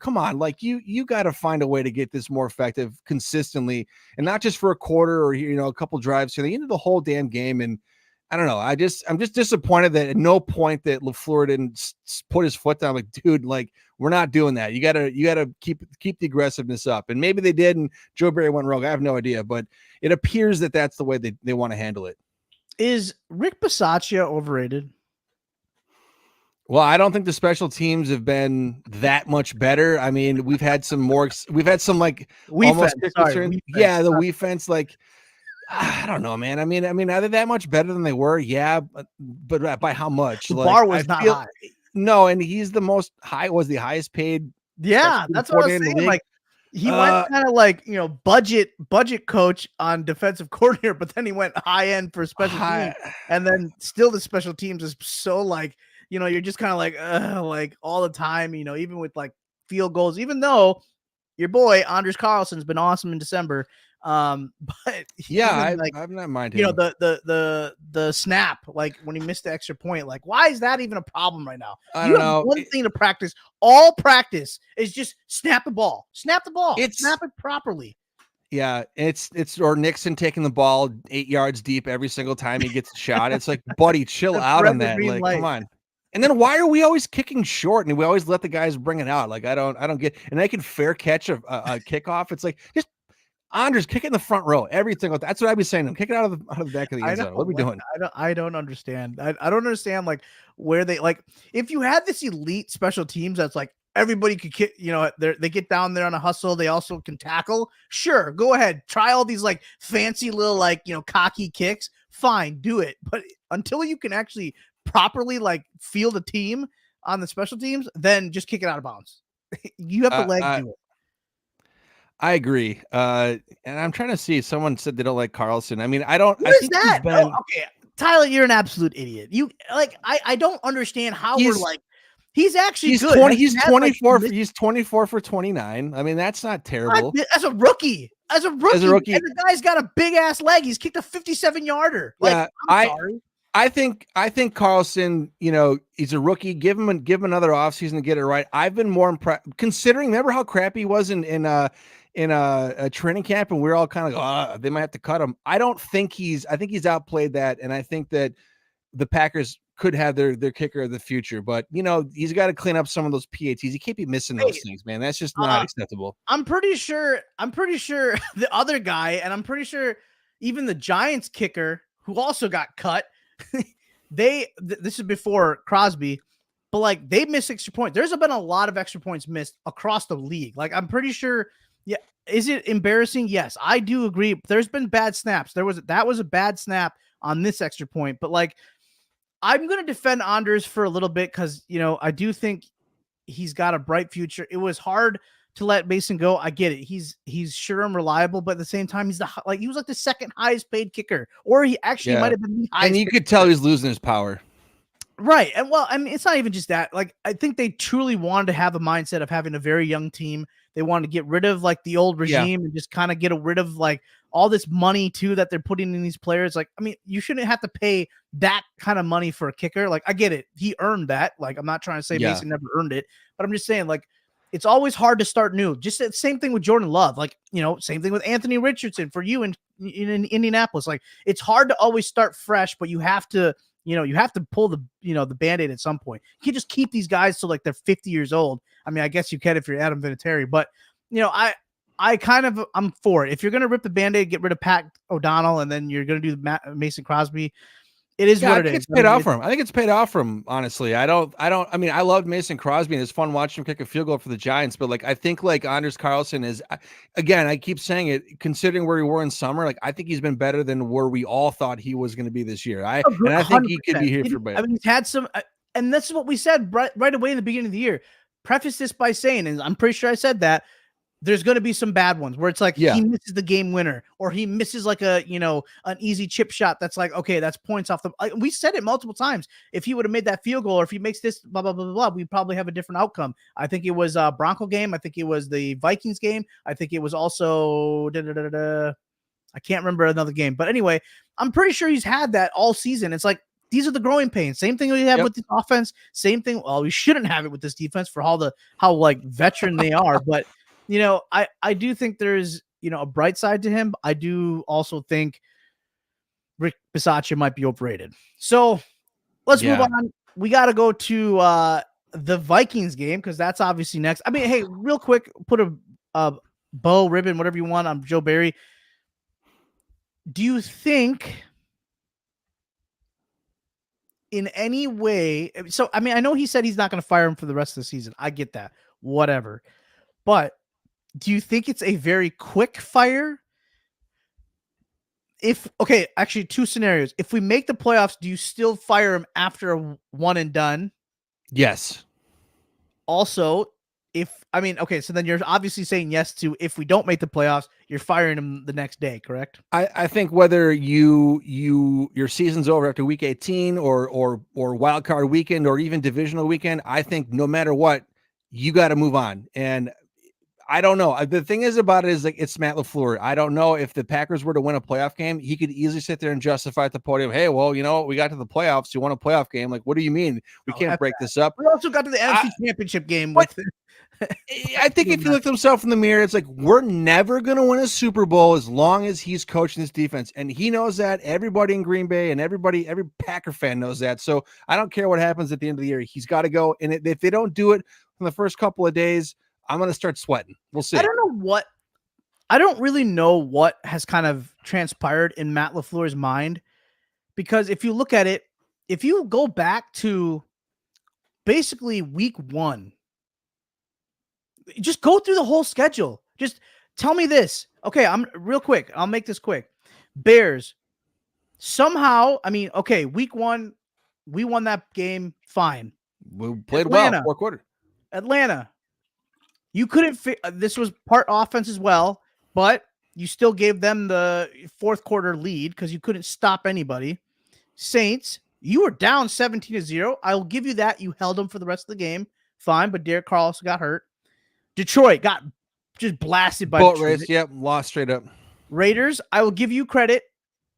come on, like you got to find a way to get this more effective consistently, and not just for a quarter or a couple drives here. Into the whole damn game. And I don't know. I'm just disappointed that at no point that LaFleur didn't put his foot down. Like, dude, like, we're not doing that. You gotta keep the aggressiveness up. And maybe they did, and Joe Barry went rogue. I have no idea, but it appears that that's the way they want to handle it. Is Rick Bisaccia overrated? Well, I don't think the special teams have been that much better. I mean, we've had some like almost the defense, like. I don't know, man. I mean, are they that much better than they were? Yeah, but by how much? The bar was not high. No, and he's the was the highest paid. Yeah, that's what I was saying. Like, he went kind of like, budget coach on defensive coordinator, but then he went high end for special teams, and then still the special teams is so like, you're just kind of like all the time, even with like field goals, even though your boy Anders Carlson's been awesome in December. But yeah, I've not minded. The snap, like when he missed the extra point, like, why is that even a problem right now? I don't know. One thing to practice. All practice is just snap the ball. Snap it properly. Yeah, it's or Nixon taking the ball 8 yards deep every single time he gets a shot. It's like, buddy, chill out on that. Like, come on. And then why are we always kicking short and we always let the guys bring it out? Like, I don't get. And I can fair catch a kickoff. It's like, just Anders, kick it in the front row every single. That's what I'd be saying. Kick it out of the back of the end zone. What are we doing? I don't understand. I don't understand like where they like if you had this elite special teams that's like everybody could kick, they get down there on a hustle. They also can tackle. Sure, go ahead. Try all these like fancy little like, cocky kicks. Fine, do it. But until you can actually properly like field a team on the special teams, then just kick it out of bounds. You have the leg to do it. I agree. And I'm trying to see. Someone said they don't like Carlson. I mean, I don't. What is that? Okay, Tyler, you're an absolute idiot. You like. I don't understand how we're like. He's actually good. He's 24. He's 24 for 29. I mean, that's not terrible. As a rookie. And the guy's got a big ass leg. He's kicked a 57-yarder. Like, I'm sorry. I think Carlson, he's a rookie. Give him another offseason to get it right. I've been more impressed considering. Remember how crappy he was in a training camp, and we're all kind of like, they might have to cut him. I think he's outplayed that, and I think that the Packers could have their kicker of the future. But he's got to clean up some of those PATs. He can't be missing those things, man. That's just not acceptable. I'm pretty sure the other guy, and I'm pretty sure even the Giants kicker who also got cut. This is before Crosby, but like they missed extra points. There's been a lot of extra points missed across the league. Like I'm pretty sure. Yeah, is it embarrassing? Yes, I do agree. There's been bad snaps. That was a bad snap on this extra point. But like, I'm gonna defend Anders for a little bit because I do think he's got a bright future. It was hard to let Mason go. I get it. He's sure and reliable, but at the same time, he was like the second highest paid kicker, or he actually might have been the highest. And you could tell he's losing his power. Right. And well, I mean, it's not even just that. Like, I think they truly wanted to have a mindset of having a very young team. They wanted to get rid of like the old regime and just kind of get rid of like all this money too that they're putting in these players. Like, I mean, you shouldn't have to pay that kind of money for a kicker. Like, I get it. He earned that. Like, I'm not trying to say Mason never earned it, but I'm just saying like, it's always hard to start new. Just the same thing with Jordan Love. Like, same thing with Anthony Richardson for you in Indianapolis. Like, it's hard to always start fresh, but you have to, you have to pull the, the Band-Aid at some point. You can't just keep these guys till like they're 50 years old. I mean, I guess you can if you're Adam Vinatieri, but I'm for it. If you're going to rip the Band-Aid, get rid of Pat O'Donnell, and then you're going to do Mason Crosby. It is what it is. It's paid off for him. I think it's paid off for him, honestly. I mean, I loved Mason Crosby, and it's fun watching him kick a field goal for the Giants, but like, I think like Anders Carlson is, again, I keep saying it, considering where we were in summer, like I think he's been better than where we all thought he was going to be this year. I think he could be here for better. I mean, he's had some, and this is what we said right away in the beginning of the year. Preface this by saying, and I'm pretty sure I said that, there's going to be some bad ones where it's like he misses the game winner, or he misses like an easy chip shot that's like, okay, that's points off the. We said it multiple times. If he would have made that field goal, or if he makes this blah blah blah blah blah, we probably have a different outcome. I think it was Bronco game. I think it was the Vikings game. I think it was also I can't remember another game, but anyway, I'm pretty sure he's had that all season. It's like these are the growing pains. Same thing we have with the offense. Same thing. Well, we shouldn't have it with this defense for how like veteran they are, but. I do think there's, a bright side to him. I do also think Rick Bisaccia might be overrated. So let's move on. We got to go to the Vikings game because that's obviously next. I mean, hey, real quick, put a bow, ribbon, whatever you want on Joe Barry. Do you think in any way? So, I mean, I know he said he's not going to fire him for the rest of the season. I get that. Whatever. But do you think it's a very quick fire? Actually, two scenarios. If we make the playoffs, do you still fire him after a one and done? Yes. Also, so then you're obviously saying yes to if we don't make the playoffs, you're firing him the next day, correct? I think whether your season's over after week 18 or wild card weekend or even divisional weekend, I think no matter what, you got to move on. And I don't know. The thing is about it is like it's Matt LaFleur. I don't know if the Packers were to win a playoff game, he could easily sit there and justify at the podium, hey, well, we got to the playoffs. You won a playoff game. Like, what do you mean? We can't break this up. We also got to the NFC Championship game. I think if you look at himself in the mirror, it's like, we're never going to win a Super Bowl as long as he's coaching this defense. And he knows that. Everybody in Green Bay and every Packer fan knows that. So I don't care what happens at the end of the year. He's got to go. And if they don't do it in the first couple of days, I'm going to start sweating. We'll see. I don't know what I don't really know what has kind of transpired in Matt LaFleur's mind, because if you look at it, if you go back to basically week 1, just go through the whole schedule. Just tell me this. Okay, I'm real quick. I'll make this quick. Bears. Somehow, I mean, okay, week 1, we won that game. Fine. We played Atlanta. well, 4th quarter. Atlanta. You couldn't this was part offense as well, but you still gave them the 4th quarter lead because you couldn't stop anybody. Saints, you were down 17-0. I'll give you that. You held them for the rest of the game. Fine, but Derek Carr also got hurt. Detroit got just blasted by Boat Detroit. race. Yep, lost straight up. Raiders, I will give you credit.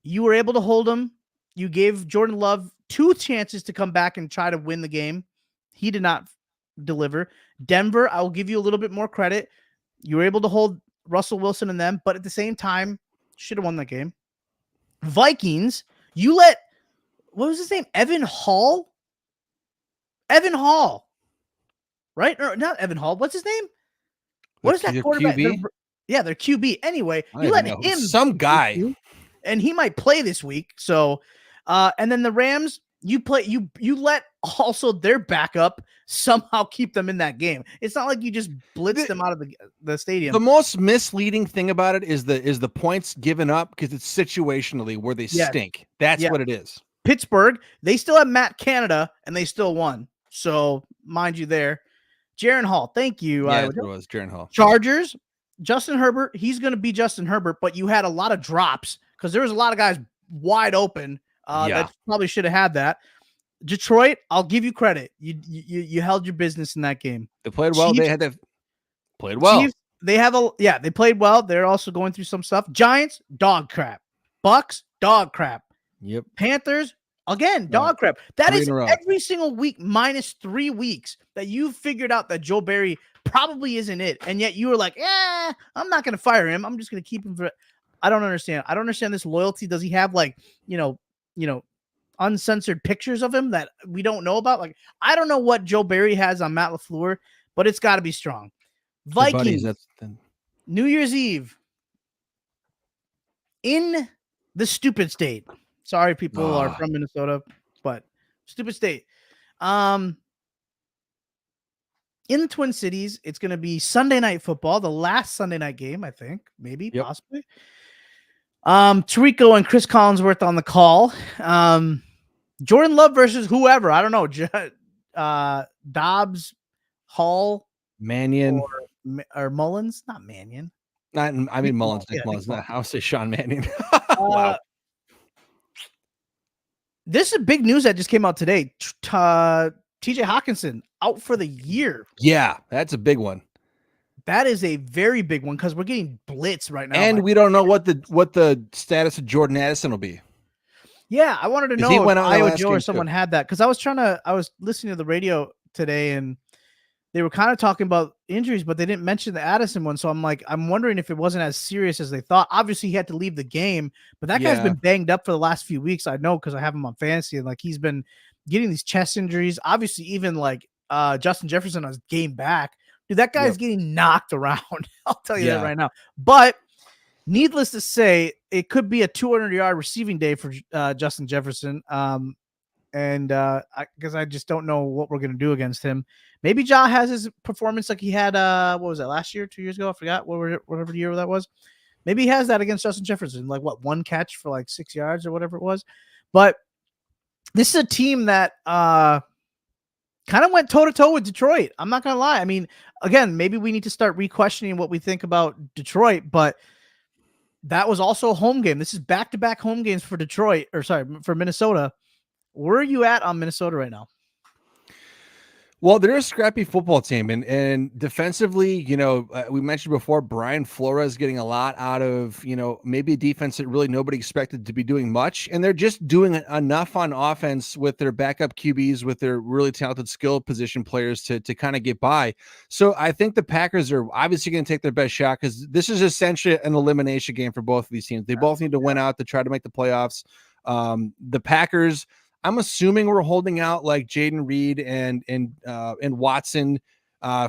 You were able to hold them. You gave Jordan Love 2 chances to come back and try to win the game. He did not deliver. Denver, I will give you a little bit more credit. You were able to hold Russell Wilson and them, but at the same time, should have won that game. Vikings, you let, what was his name? Evan Hall? Evan Hall. Right? Or not Evan Hall. What's his name? What is that quarterback? QB? Their QB. Anyway, you let him, some guy, and he might play this week. So, and then the Rams, you let also their backup somehow keep them in that game. It's not like you just blitzed them out of the stadium. The most misleading thing about it is the points given up, because it's situationally where they stink. That's what it is. Pittsburgh, they still have Matt Canada, and they still won. So mind you there. Jaron Hall, thank you. Yeah, it was Jaron Hall. Chargers, Justin Herbert, he's going to be Justin Herbert, but you had a lot of drops because there was a lot of guys wide open that probably should have had that. Detroit, I'll give you credit. You held your business in that game. They played well. Chiefs, played well. Chiefs, they played well. They're also going through some stuff. Giants, dog crap. Bucks, dog crap. Yep. Panthers, again, dog crap. That is every single week minus 3 weeks that you figured out that Joe Barry probably isn't it. And yet you were like, I'm not going to fire him. I'm just going to keep him for. I don't understand. I don't understand this loyalty. Does he have like, uncensored pictures of him that we don't know about? Like, I don't know what Joe Barry has on Matt LaFleur, but it's got to be strong. Vikings, New Year's Eve in the stupid state. Sorry, people are from Minnesota, but stupid state. In the Twin Cities, it's going to be Sunday Night Football, the last Sunday night game, I think, maybe, possibly. Tirico and Chris Collinsworth on the call. Jordan Love versus whoever. I don't know. Dobbs, Hall, Mannion, or Mullins. Not Mannion. Mullins. Nick Mullins. I'll say Sean Mannion. Wow. This is big news that just came out today. TJ Hawkinson out for the year. Yeah, that's a big one. That is a very big one because we're getting blitzed right now. And we don't know what the status of Jordan Addison will be. Yeah, I wanted to know if Iowa Joe or someone had that, because I was listening to the radio today and they were kind of talking about injuries, but they didn't mention the Addison one. So I'm wondering if it wasn't as serious as they thought. Obviously, he had to leave the game, but that guy's been banged up for the last few weeks. I know because I have him on fantasy, and like he's been getting these chest injuries. Obviously, even like Justin Jefferson on his game back. Dude, that guy's getting knocked around. I'll tell you that right now. But needless to say, it could be a 200-yard receiving day for Justin Jefferson. Because I just don't know what we're going to do against him. Maybe Ja has his performance like he had, what was that, last year, 2 years ago? I forgot, whatever year that was. Maybe he has that against Justin Jefferson, like what, 1 catch for like 6 yards or whatever it was. But this is a team that kind of went toe-to-toe with Detroit. I'm not going to lie. I mean, again, maybe we need to start re-questioning what we think about Detroit, but that was also a home game. This is back-to-back home games for for Minnesota. Where are you at on Minnesota right now? Well, they're a scrappy football team, and defensively, we mentioned before, Brian Flores getting a lot out of, maybe a defense that really nobody expected to be doing much, and they're just doing enough on offense with their backup QBs, with their really talented skill position players to kind of get by. So I think the Packers are obviously going to take their best shot, because this is essentially an elimination game for both of these teams. They both need to win out to try to make the playoffs. The Packers, I'm assuming we're holding out like Jaden Reed and Watson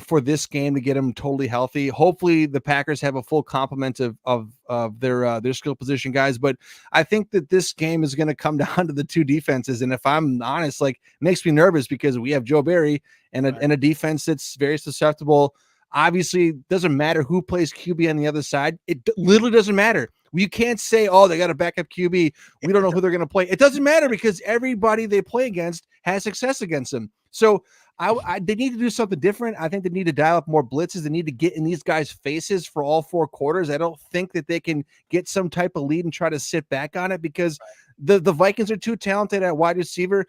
for this game to get him totally healthy. Hopefully the Packers have a full complement of their skill position guys, but I think that this game is going to come down to the two defenses. And if I'm honest, like, it makes me nervous because we have Joe Barry and a defense that's very susceptible. Obviously, doesn't matter who plays QB on the other side. It literally doesn't matter. You can't say, oh, they got a backup QB. We don't know who they're going to play. It doesn't matter because everybody they play against has success against them. So they need to do something different. I think they need to dial up more blitzes. They need to get in these guys' faces for all 4 quarters. I don't think that they can get some type of lead and try to sit back on it because the Vikings are too talented at wide receiver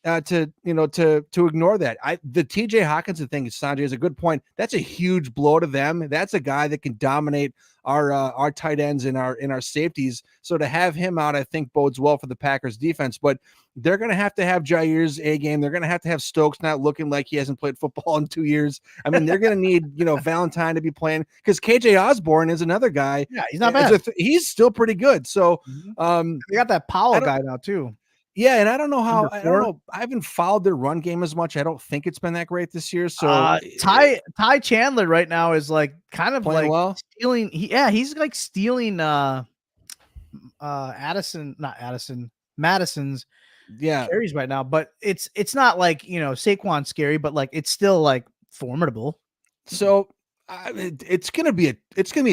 to ignore that. The TJ Hawkinson thing, Sanjay, is a good point. That's a huge blow to them. That's a guy that can dominate our tight ends and our safeties. So to have him out, I think bodes well for the Packers defense. But they're going to have Jair's A game. They're going to have Stokes not looking like he hasn't played football in 2 years. I mean, they're going to need Valentine to be playing because KJ Osborne is another guy. Yeah, he's not bad. He's still pretty good. So they got that Powell guy now too. Yeah, and I don't know how. I don't know. I haven't followed their run game as much. I don't think it's been that great this year. So Ty Chandler right now is like kind of like stealing. He's like stealing Madison's carries right now. But it's not like Saquon scary, but like it's still like formidable. So it's gonna be a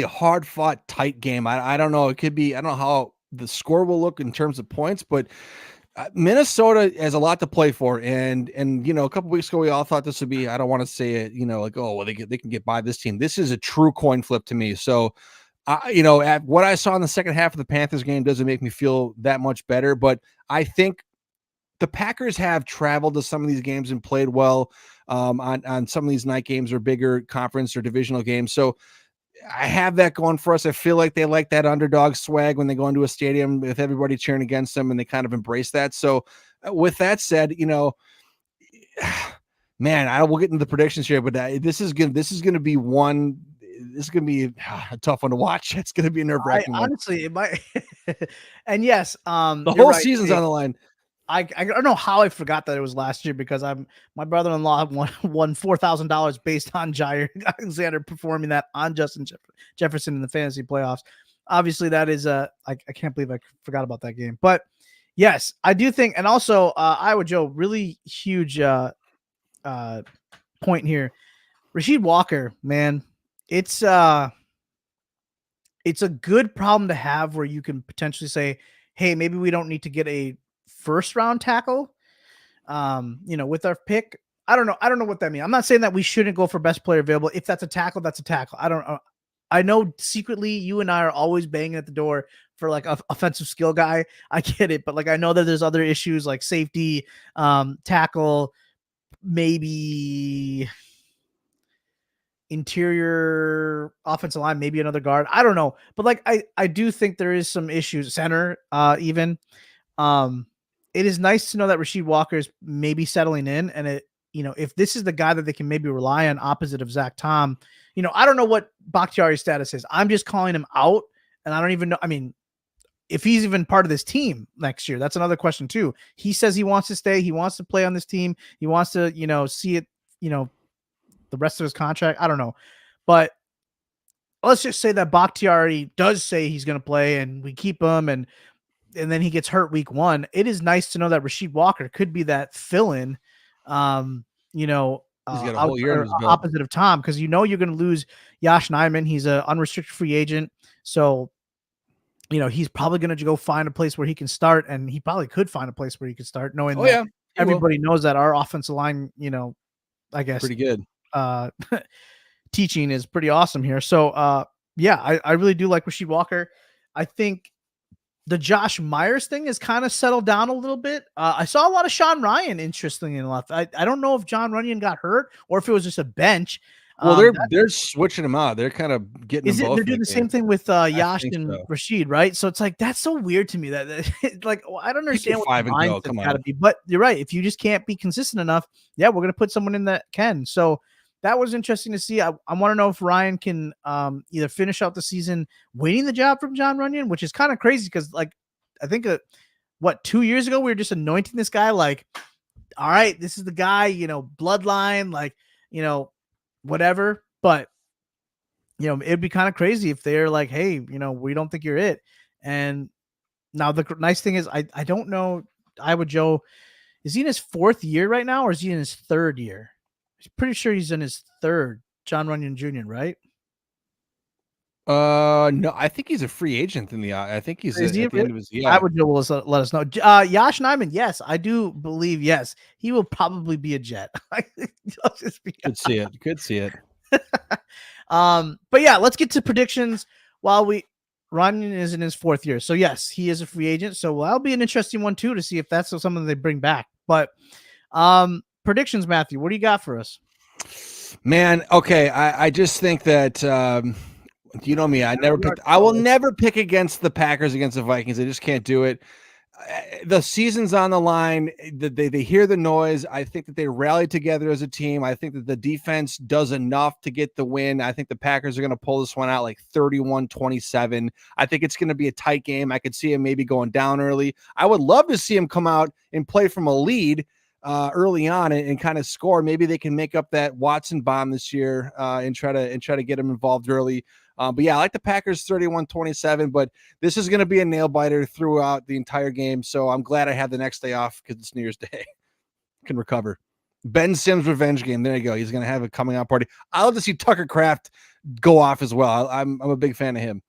hard fought tight game. I don't know. It could be. I don't know how the score will look in terms of points, but Minnesota has a lot to play for, and a couple weeks ago we all thought this would be. I don't want to say it, like, oh well, they can get by this team. This is a true coin flip to me. So, at what I saw in the second half of the Panthers game doesn't make me feel that much better. But I think the Packers have traveled to some of these games and played well on some of these night games or bigger conference or divisional games. So I have that going for us. I feel like they like that underdog swag when they go into a stadium with everybody cheering against them, and they kind of embrace that. So with that said, man, we'll get into the predictions here, but this is going to be a tough one to watch. It's going to be a nerve-wracking one. Honestly, it might. And yes, the whole season's on the line. I don't know how I forgot that it was last year because my brother-in-law won $4,000 based on Jair Alexander performing that on Justin Jefferson in the fantasy playoffs. Obviously, that is I can't believe I forgot about that game. But yes, I do think, and also Iowa Joe, really huge point here. Rasheed Walker, man, it's a good problem to have where you can potentially say, hey, maybe we don't need to get a first round tackle, with our pick. I don't know what that means. I'm not saying that we shouldn't go for best player available. If that's a tackle, that's a tackle. I know secretly you and I are always banging at the door for like a offensive skill guy. I get it, but like I know that there's other issues like safety, tackle, maybe interior offensive line, maybe another guard. I don't know, but like I do think there is some issues. Center, even. It is nice to know that Rasheed Walker is maybe settling in, and if this is the guy that they can maybe rely on opposite of Zach Tom, I don't know what Bakhtiari's status is. I'm just calling him out, and I don't even know. I mean, if he's even part of this team next year, that's another question too. He says he wants to stay. He wants to play on this team. He wants to, see it, the rest of his contract. I don't know, but let's just say that Bakhtiari does say he's going to play, and we keep him, and then he gets hurt week 1. It is nice to know that Rasheed Walker could be that fill-in, he's got a whole year in his belt. Opposite of Tom, because you're going to lose Yosh Nijman. He's an unrestricted free agent. So, he's probably going to go find a place where he can start, and he probably could find a place where he could start, knowing that everybody knows that our offensive line, I guess pretty good. Teaching is pretty awesome here. So, I really do like Rasheed Walker. I think the Josh Myers thing is kind of settled down a little bit. I saw a lot of Sean Ryan, interestingly enough. I don't know if John Runyon got hurt or if it was just a bench. Well, they're switching them out. They're kind of getting them both. They're doing the same thing with Yash and Rashid, right? So it's like that's so weird to me that like I don't understand what 5 and go. Come on. Be. But you're right. If you just can't be consistent enough, we're gonna put someone in that can. So that was interesting to see. I want to know if Ryan can either finish out the season winning the job from John Runyon, which is kind of crazy because, like, I think 2 years ago we were just anointing this guy like, all right, this is the guy, bloodline, like, whatever. But it'd be kind of crazy if they're like, hey, we don't think you're it. And now the nice thing is, I don't know, Iowa Joe, is he in his 4th year right now, or is he in his 3rd year? I'm pretty sure he's in his 3rd. John Runyon Jr., right? No, I think he's a free agent I think he's at the end of his I would will let us know. Yash Nyman, yes, I do believe, yes, he will probably be a Jet. Could see it. Could see it. But yeah, let's get to predictions while Runyon is in his 4th year. So yes, he is a free agent. So that'll be an interesting one too, to see if that's something they bring back. But predictions, Matthew, what do you got for us? Man, okay. I just think that you know me. I will never pick against the Packers against the Vikings. I just can't do it. The season's on the line. They hear the noise. I think that they rally together as a team. I think that the defense does enough to get the win. I think the Packers are going to pull this one out like 31-27. I think it's going to be a tight game. I could see him maybe going down early. I would love to see him come out and play from a lead early on and kind of score. Maybe they can make up that Watson bomb this year and try to get him involved early. But yeah, I like the Packers 31-27, but this is going to be a nail biter throughout the entire game. So I'm glad I have the next day off because it's New Year's Day. Can recover. Ben Sims revenge game. There you go. He's going to have a coming out party. I'll love to see Tucker Kraft go off as well. I'm a big fan of him.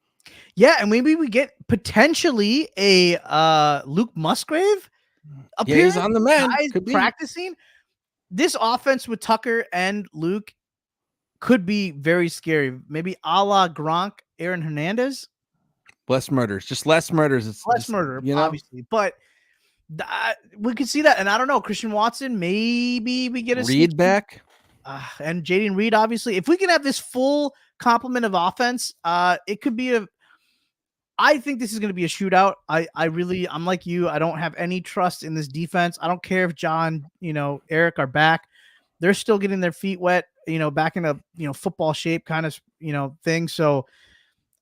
Yeah, and maybe we get potentially a Luke Musgrave appearance. He's on the mend. Guys practicing. This offense with Tucker and Luke could be very scary. Maybe a la Gronk, Aaron Hernandez. Less murders. Just less murders. It's less murder, obviously. But we could see that. And I don't know, Christian Watson, maybe we get a Reed back. And Jaden Reed, obviously. If we can have this full complement of offense, it could be I think this is going to be a shootout. I'm like you. I don't have any trust in this defense. I don't care if John, Eric are back. They're still getting their feet wet, back in a, football shape kind of, thing. So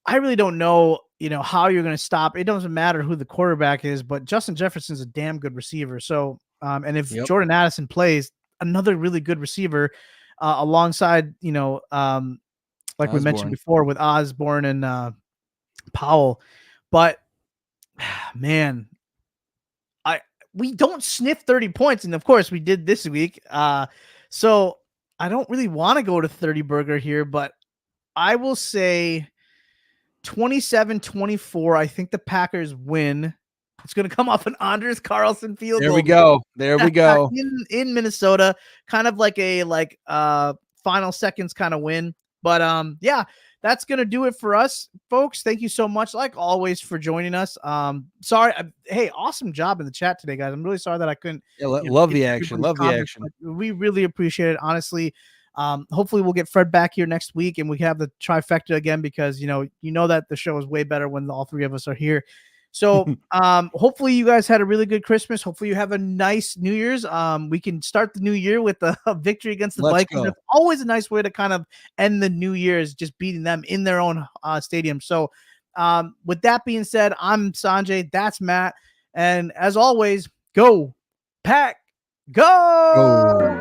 I really don't know, how you're going to stop. It doesn't matter who the quarterback is, but Justin Jefferson's a damn good receiver. So, and if Jordan Addison plays, another really good receiver alongside, like Osborne. We mentioned before with Osborne and Powell. But man, we don't sniff 30 points. And of course we did this week. So I don't really want to go to 30 burger here, but I will say 27-24. I think the Packers win. It's going to come off an Anders Carlson field goal. There we go. in Minnesota, kind of like a final seconds kind of win. But yeah, that's going to do it for us, folks. Thank you so much, like always, for joining us. Sorry. Hey, awesome job in the chat today, guys. I'm really sorry that I couldn't. Love the action. Love the action. We really appreciate it, honestly. Hopefully we'll get Fred back here next week and we have the trifecta again, because, you know that the show is way better when all three of us are here. So hopefully you guys had a really good Christmas. Hopefully you have a nice New Year's. We can start the new year with a victory against the Vikings. It's always a nice way to kind of end the new year, is just beating them in their own stadium. So with that being said, I'm Sanjay. That's Matt. And as always, go Pack, go!